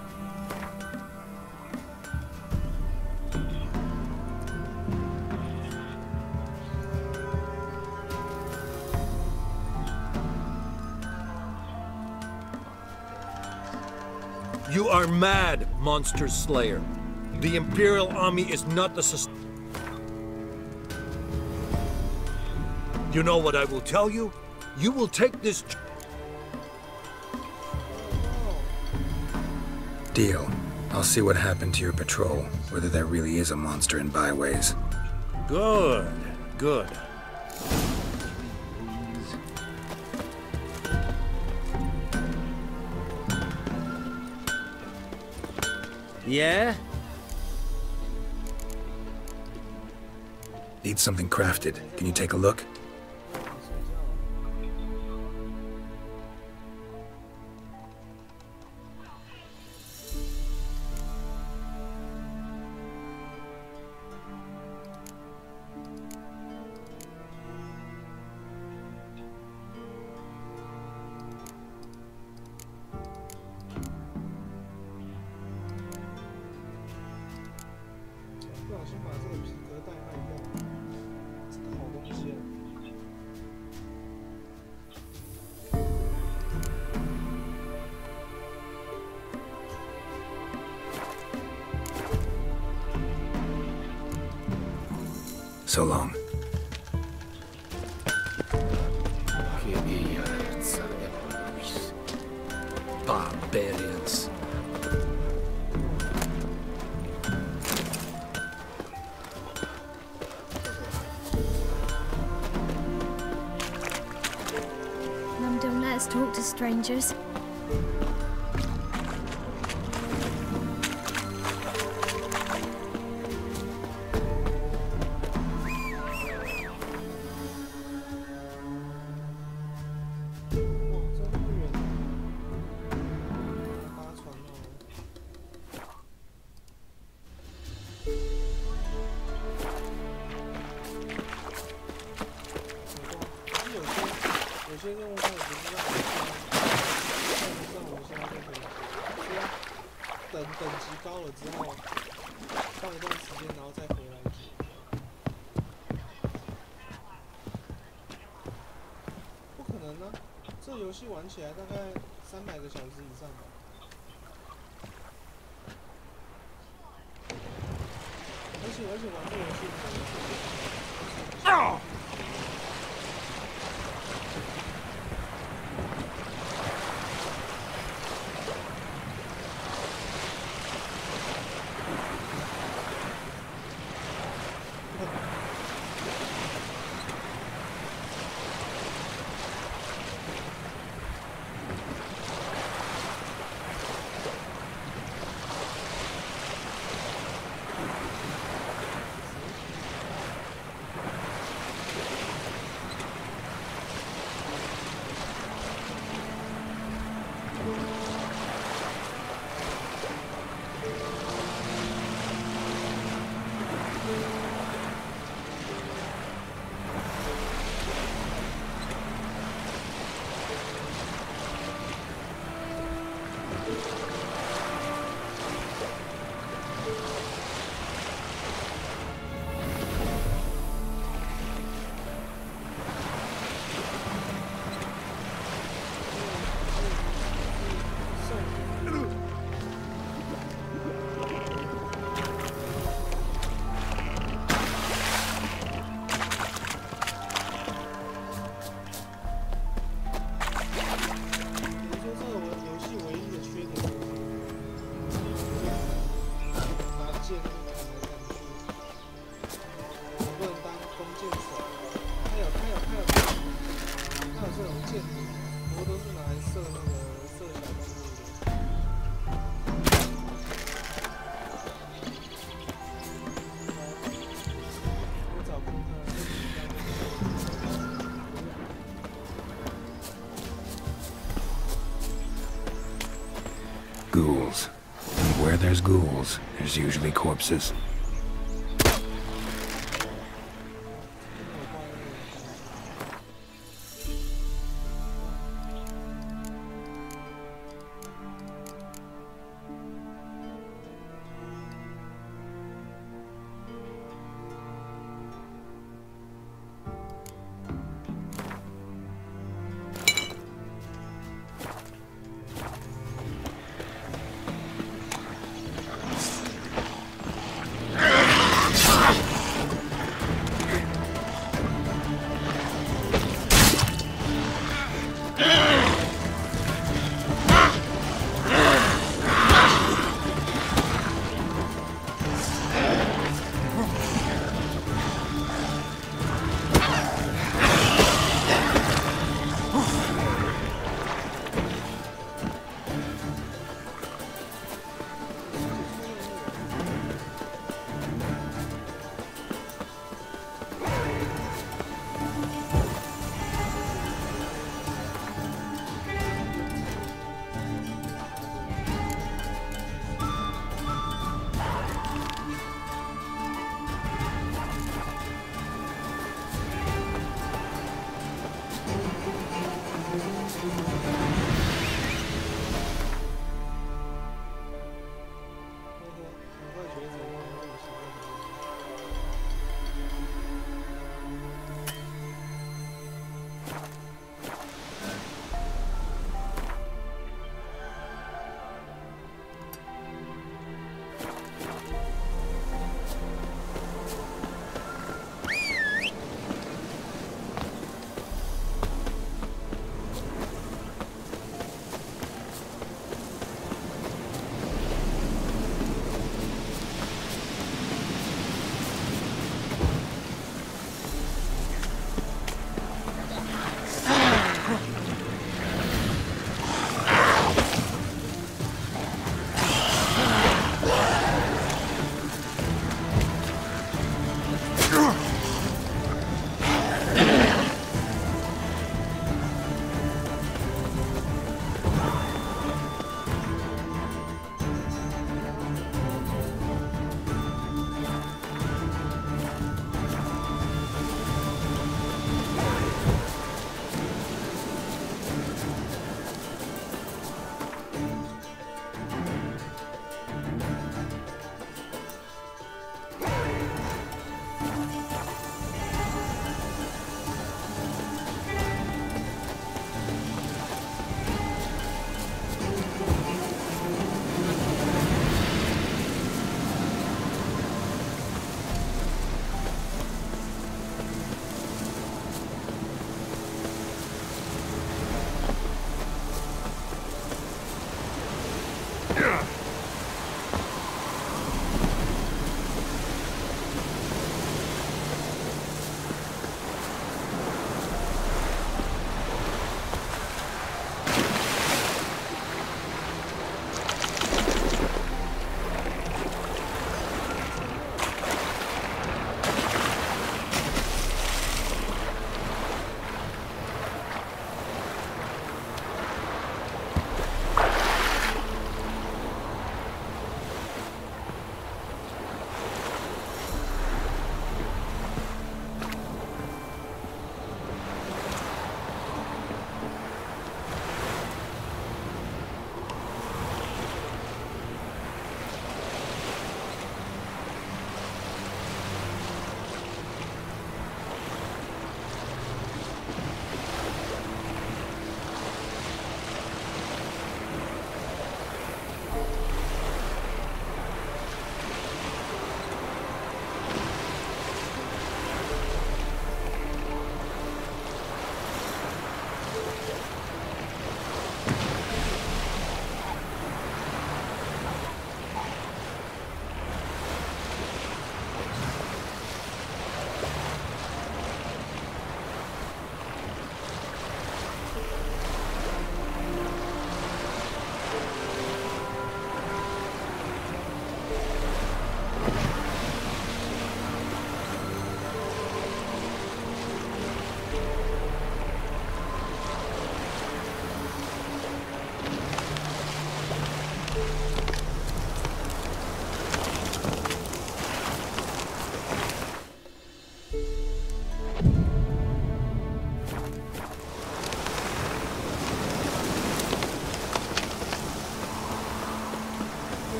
You are mad, monster slayer. The Imperial army is not the You know what I will tell you? You will take this... Deal. I'll see what happened to your patrol, whether there really is a monster in byways. Good, good. Yeah? Need something crafted. Can you take a look? So long. Barbarians. Mum don't let us talk to strangers.有些任务它也不是让我现在就可以，是要等级高了之后，放一段时间，然后再回来解。不可能啊！这游戏玩起来大概300个小时以上吧。而且玩这游戏Ghouls. And where there's ghouls, there's usually corpses.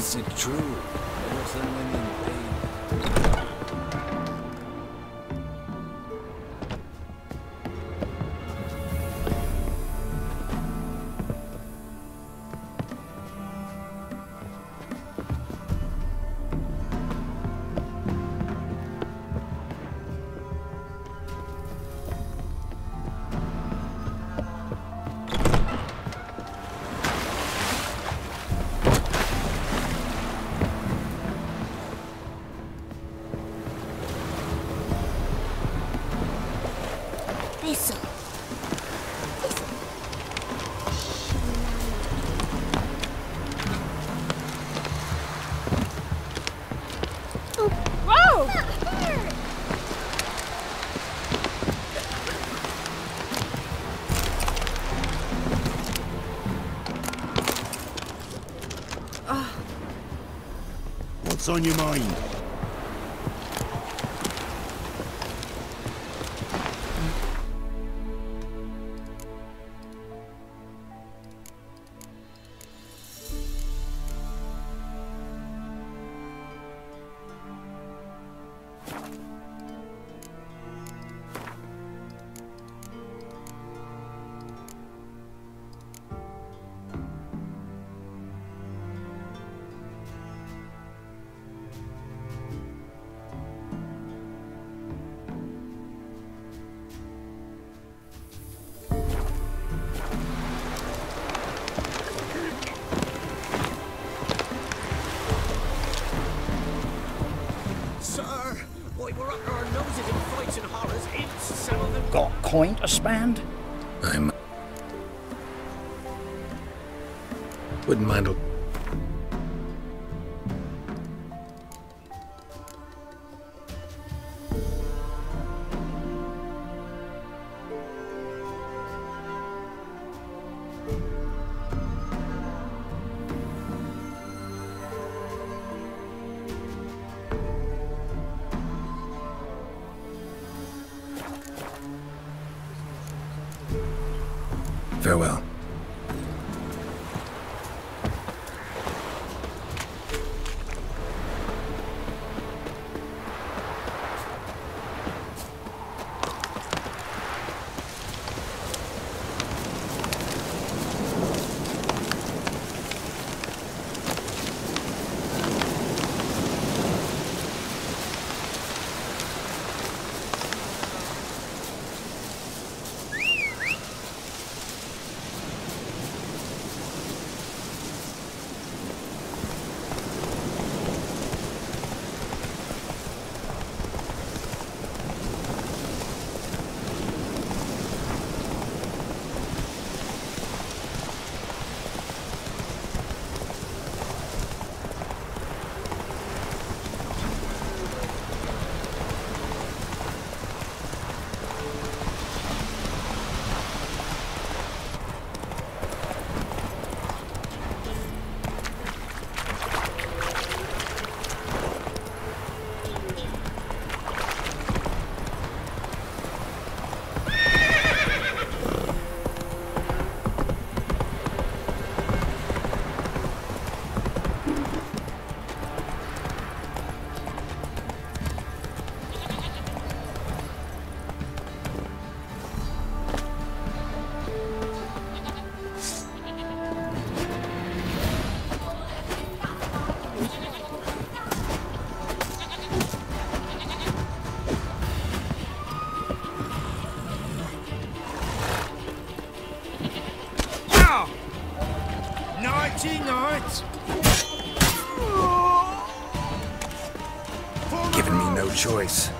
Is it true? Was there any pain? This'll. Whoa! What's on your mind? Got coin to spend? Wouldn't mind a... Farewell. Giving me no choice.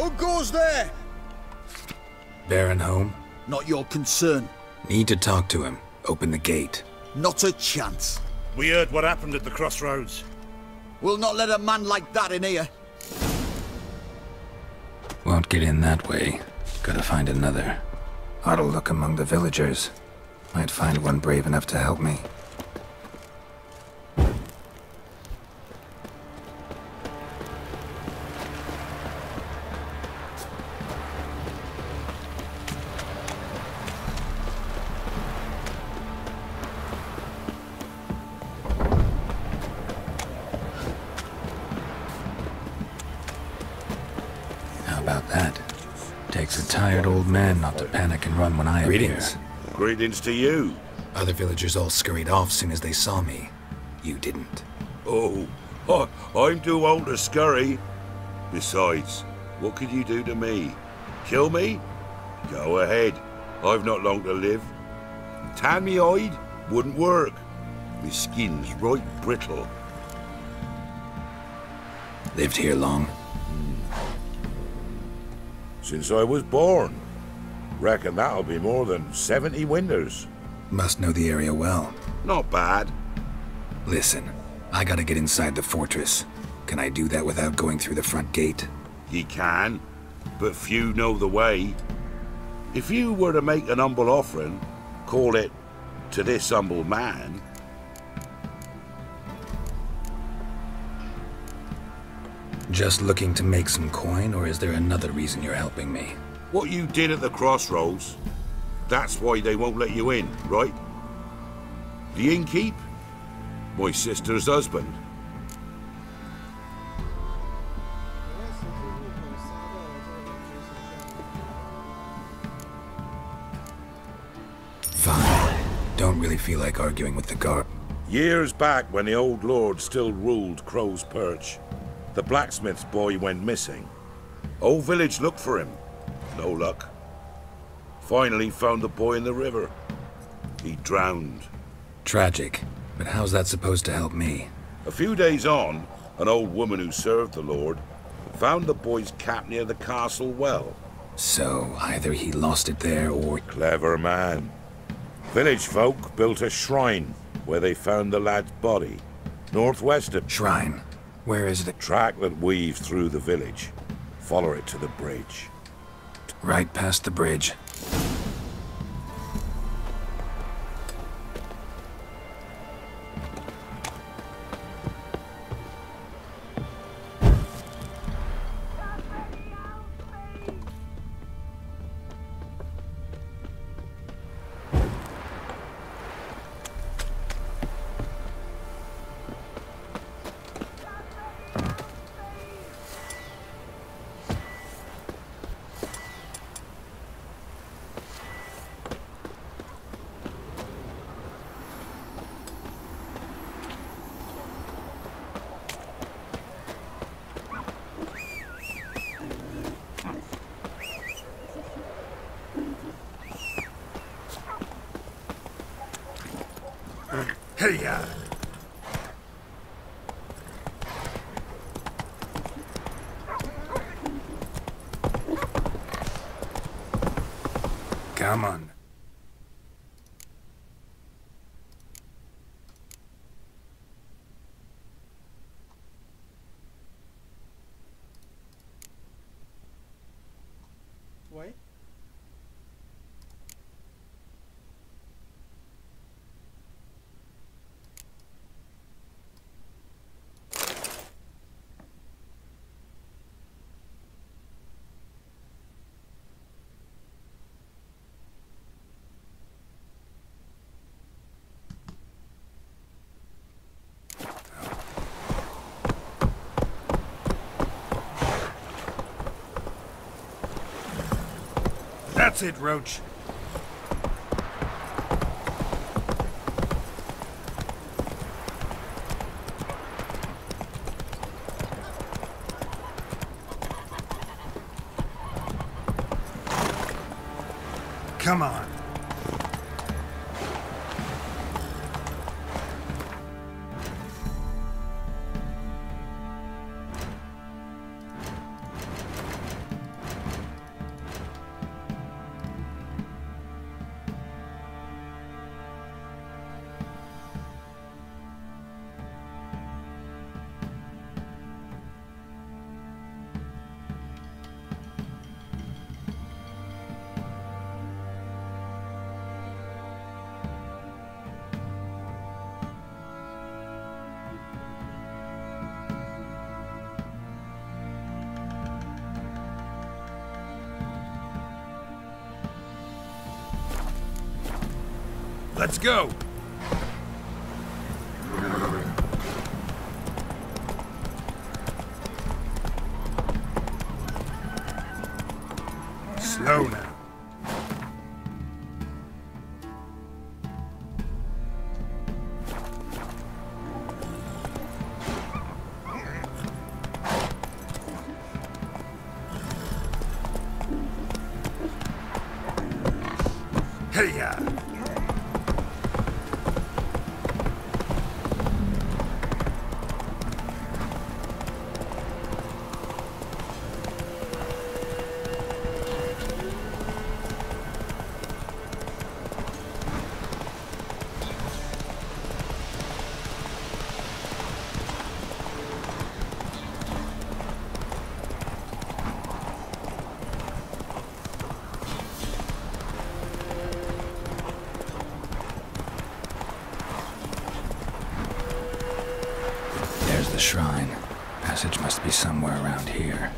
Who goes there? Baron home? Not your concern. Need to talk to him. Open the gate. Not a chance. We heard what happened at the crossroads. We'll not let a man like that in here. Won't get in that way. Gotta find another. Ought to look among the villagers. Might find one brave enough to help me. How about that? Takes a tired old man not to panic and run when I appear. Greetings to you. Other villagers all scurried off soon as they saw me. You didn't. Oh, I'm too old to scurry. Besides, what could you do to me? Kill me? Go ahead. I've not long to live. Tan me hide? Wouldn't work. My skin's right brittle. Lived here long? Since I was born. Reckon that'll be more than 70 winters. Must know the area well. Not bad. Listen, I gotta get inside the fortress. Can I do that without going through the front gate? Ye can, but few know the way. If you were to make an humble offering, call it, to this humble man. Just looking to make some coin, or is there another reason you're helping me? What you did at the crossroads, that's why they won't let you in, right? The innkeep? My sister's husband. Fine. Don't really feel like arguing with the guard. Years back, when the old lord still ruled Crow's Perch, the blacksmith's boy went missing. Whole village looked for him. No luck. Finally found the boy in the river. He drowned. Tragic. But how's that supposed to help me? A few days on, an old woman who served the lord found the boy's cap near the castle well. So, either he lost it there or... Clever man. Village folk built a shrine where they found the lad's body. Northwest of... Shrine? Where is the... Track that weaves through the village. Follow it to the bridge. Right past the bridge. Hey-ya! Come on. Wait. That's it, Roach. Come on. Let's go! Slow now. Hey-ya! The shrine. Passage must be somewhere around here.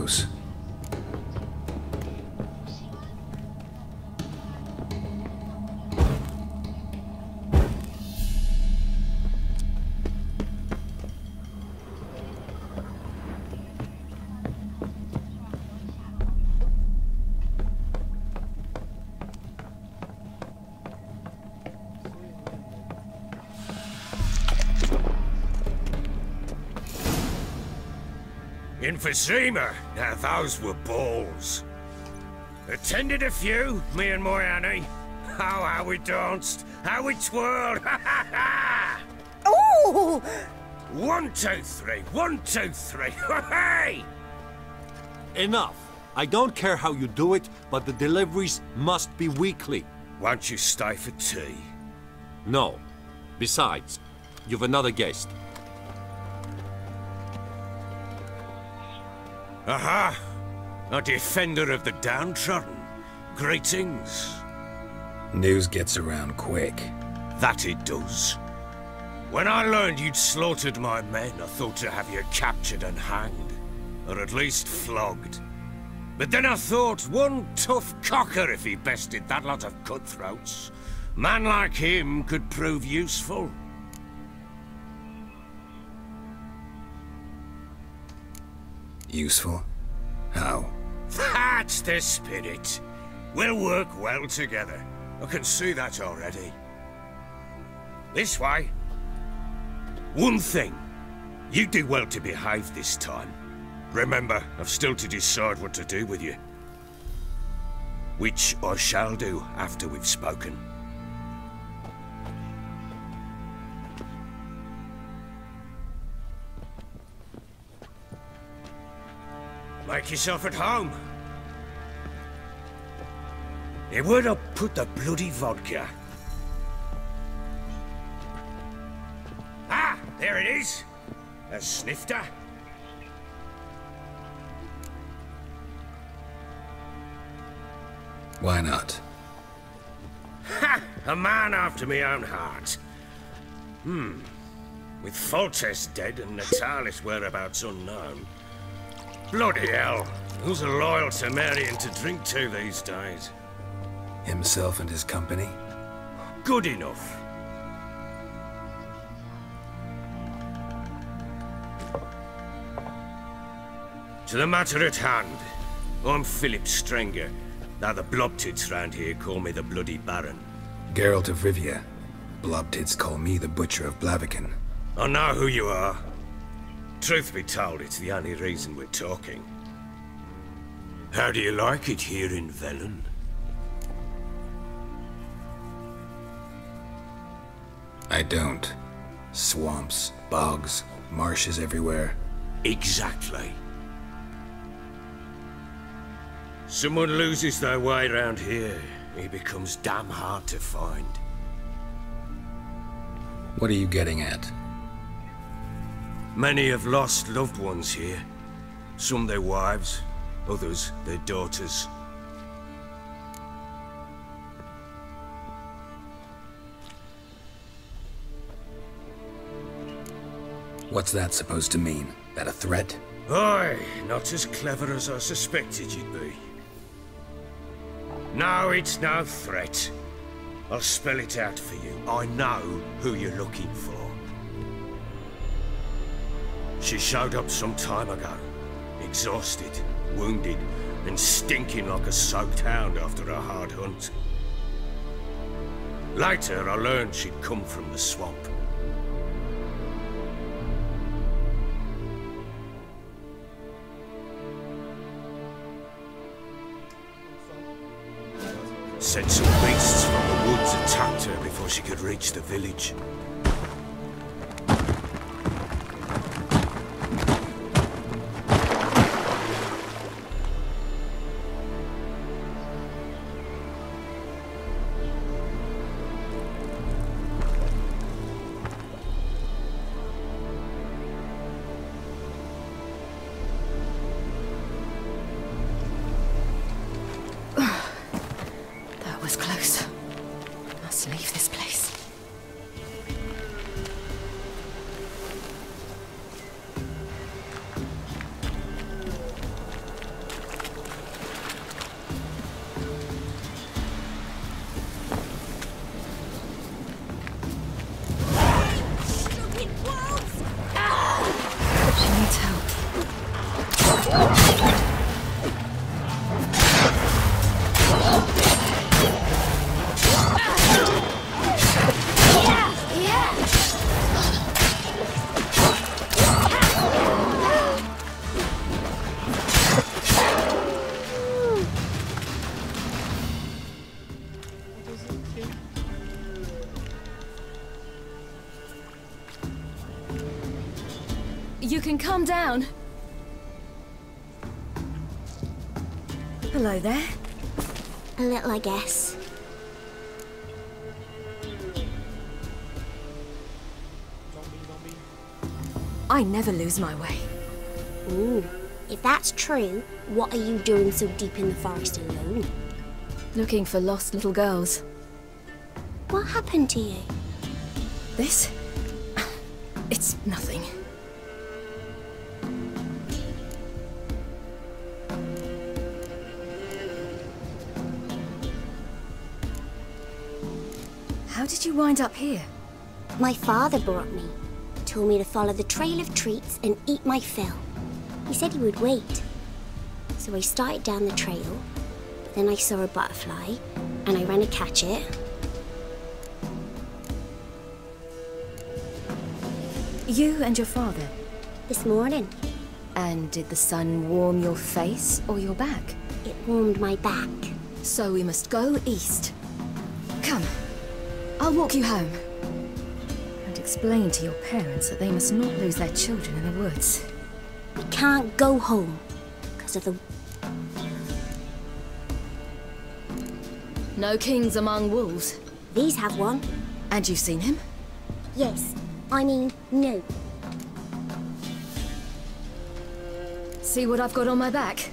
close. Emphysema. Now those were balls. Attended a few, me and my Annie. Oh, how we danced, how we twirled. Ha ha ha! Oh! 1, 2, 3. 1, 2, 3. Hey! Enough. I don't care how you do it, but the deliveries must be weekly. Won't you stay for tea? No. Besides, you've another guest. Aha! A defender of the downtrodden. Greetings. News gets around quick. That it does. When I learned you'd slaughtered my men, I thought to have you captured and hanged. Or at least flogged. But then I thought, one tough cocker if he bested that lot of cutthroats. Man like him could prove useful. Useful? How? That's the spirit. We'll work well together. I can see that already. This way. One thing. You do well to behave this time. Remember, I've still to decide what to do with you. Which I shall do after we've spoken. Make yourself at home. Hey, where'd I put the bloody vodka? Ah, there it is. A snifter. Why not? Ha! A man after my own heart. With Foltest dead and Natalis whereabouts unknown. Bloody hell. Who's loyal to Marion to drink to these days? Himself and his company? Good enough. To the matter at hand. I'm Philip Strenger. Now the Blobtits round here call me the Bloody Baron. Geralt of Rivia. Blobtits call me the Butcher of Blaviken. I know who you are. Truth be told, it's the only reason we're talking. How do you like it here in Velen? I don't. Swamps, bogs, marshes everywhere. Exactly. Someone loses their way around here, he becomes damn hard to find. What are you getting at? Many have lost loved ones here. Some their wives, others their daughters. What's that supposed to mean? That a threat? Aye, not as clever as I suspected you'd be. No, it's no threat. I'll spell it out for you. I know who you're looking for. She showed up some time ago. Exhausted, wounded, and stinking like a soaked hound after a hard hunt. Later, I learned she'd come from the swamp. Said some beasts from the woods attacked her before she could reach the village. Was close. Must leave this place. You can come down. Hello there. A little, I guess. I never lose my way. Ooh, if that's true, what are you doing so deep in the forest alone? Looking for lost little girls. What happened to you? This? It's nothing. How did you wind up here? My father brought me. Told me to follow the trail of treats and eat my fill. He said he would wait. So I started down the trail, but then I saw a butterfly, and I ran to catch it. You and your father? This morning. And did the sun warm your face or your back? It warmed my back. So we must go east. Come, I'll walk you home. And explain to your parents that they must not lose their children in the woods. We can't go home, because of the... No kings among wolves. These have one. And you've seen him? Yes. I mean, no. See what I've got on my back?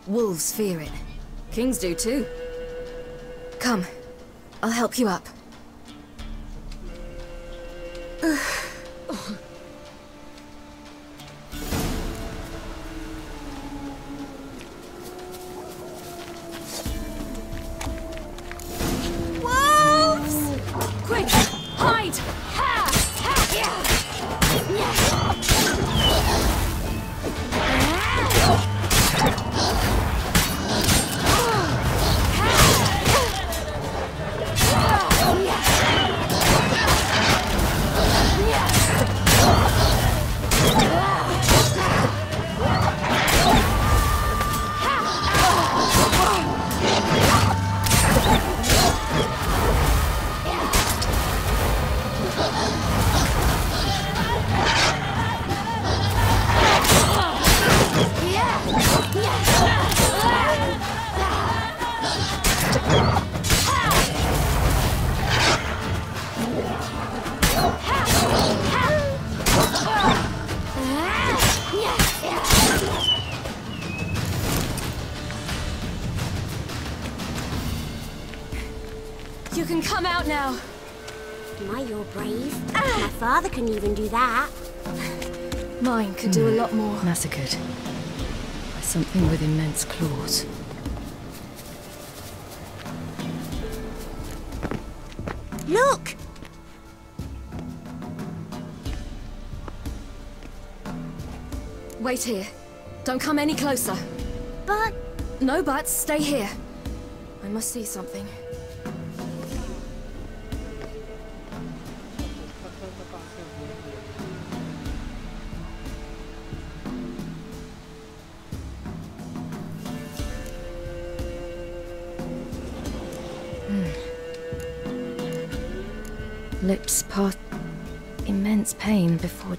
Wolves fear it. Kings do too. Come, I'll help you up. Wolves! Quick, hide! You can come out now. My, you're brave. My father couldn't even do that. Mine could do a lot more. Massacred by something with immense claws. Look! Wait here. Don't come any closer. But... No buts. Stay here. I must see something. Lips part immense pain before...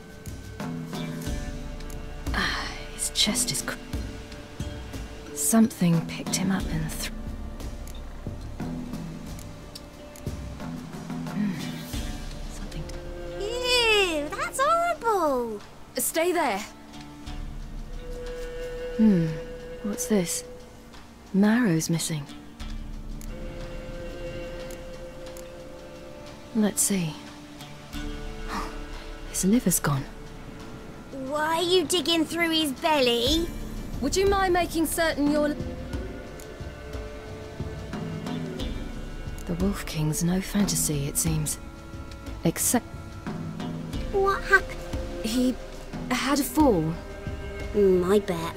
his chest is... Something picked him up and something... Ew, that's horrible! Stay there. What's this? Marrow's missing. Let's see. His liver's gone. Why are you digging through his belly? Would you mind making certain you're... The Wolf King's no fantasy, it seems. Except... What happened? He had a fall. I bet.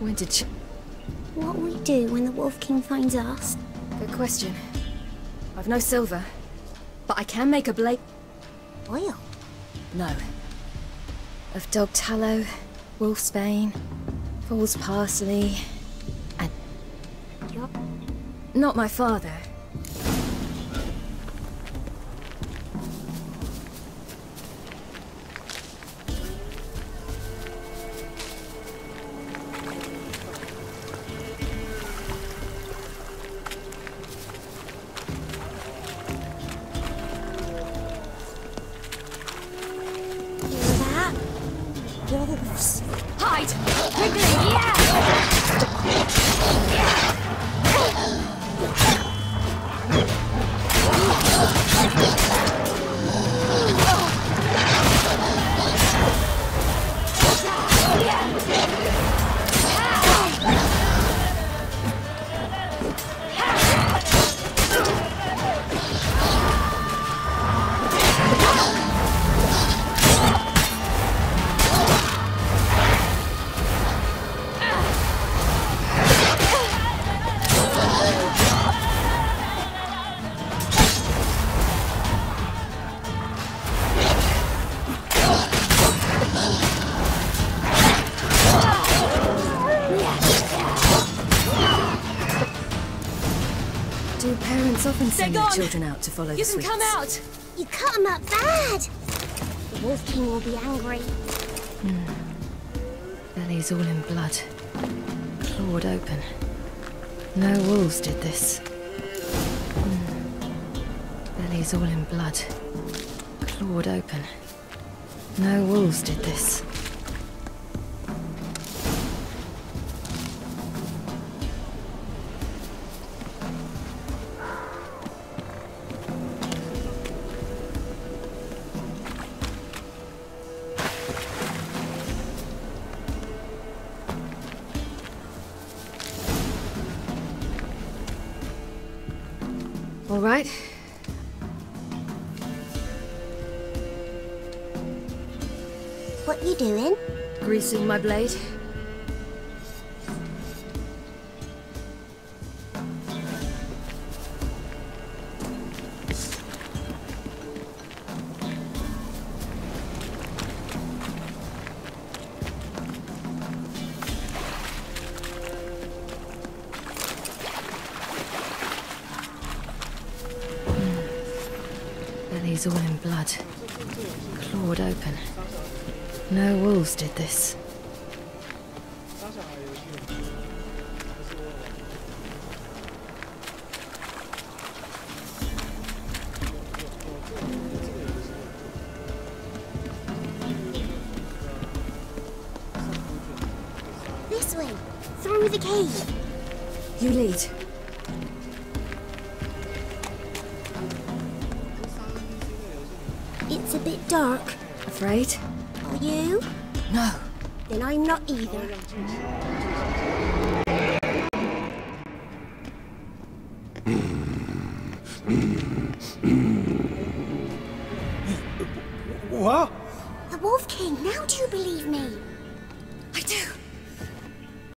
When did you... What will we do when the Wolf King finds us? Good question. I've no silver, but I can make a blade... Oil? No. Of dog tallow, wolfsbane, fool's parsley, and... You're... Not my father. Parents often send their gone. children out to follow You the can sweets. come out! You cut him up bad! The Wolf King will be angry. Bellies all in blood. Clawed open. No wolves did this. Bellies all in blood. Clawed open. No wolves did this. All right. What you doing? Greasing my blade. Bellies all in blood. Clawed open. No wolves did this. This way, through the cave. You lead. It's a bit dark. Afraid? Are you? No. Then I'm not either. What? The Wolf King, now do you believe me? I do.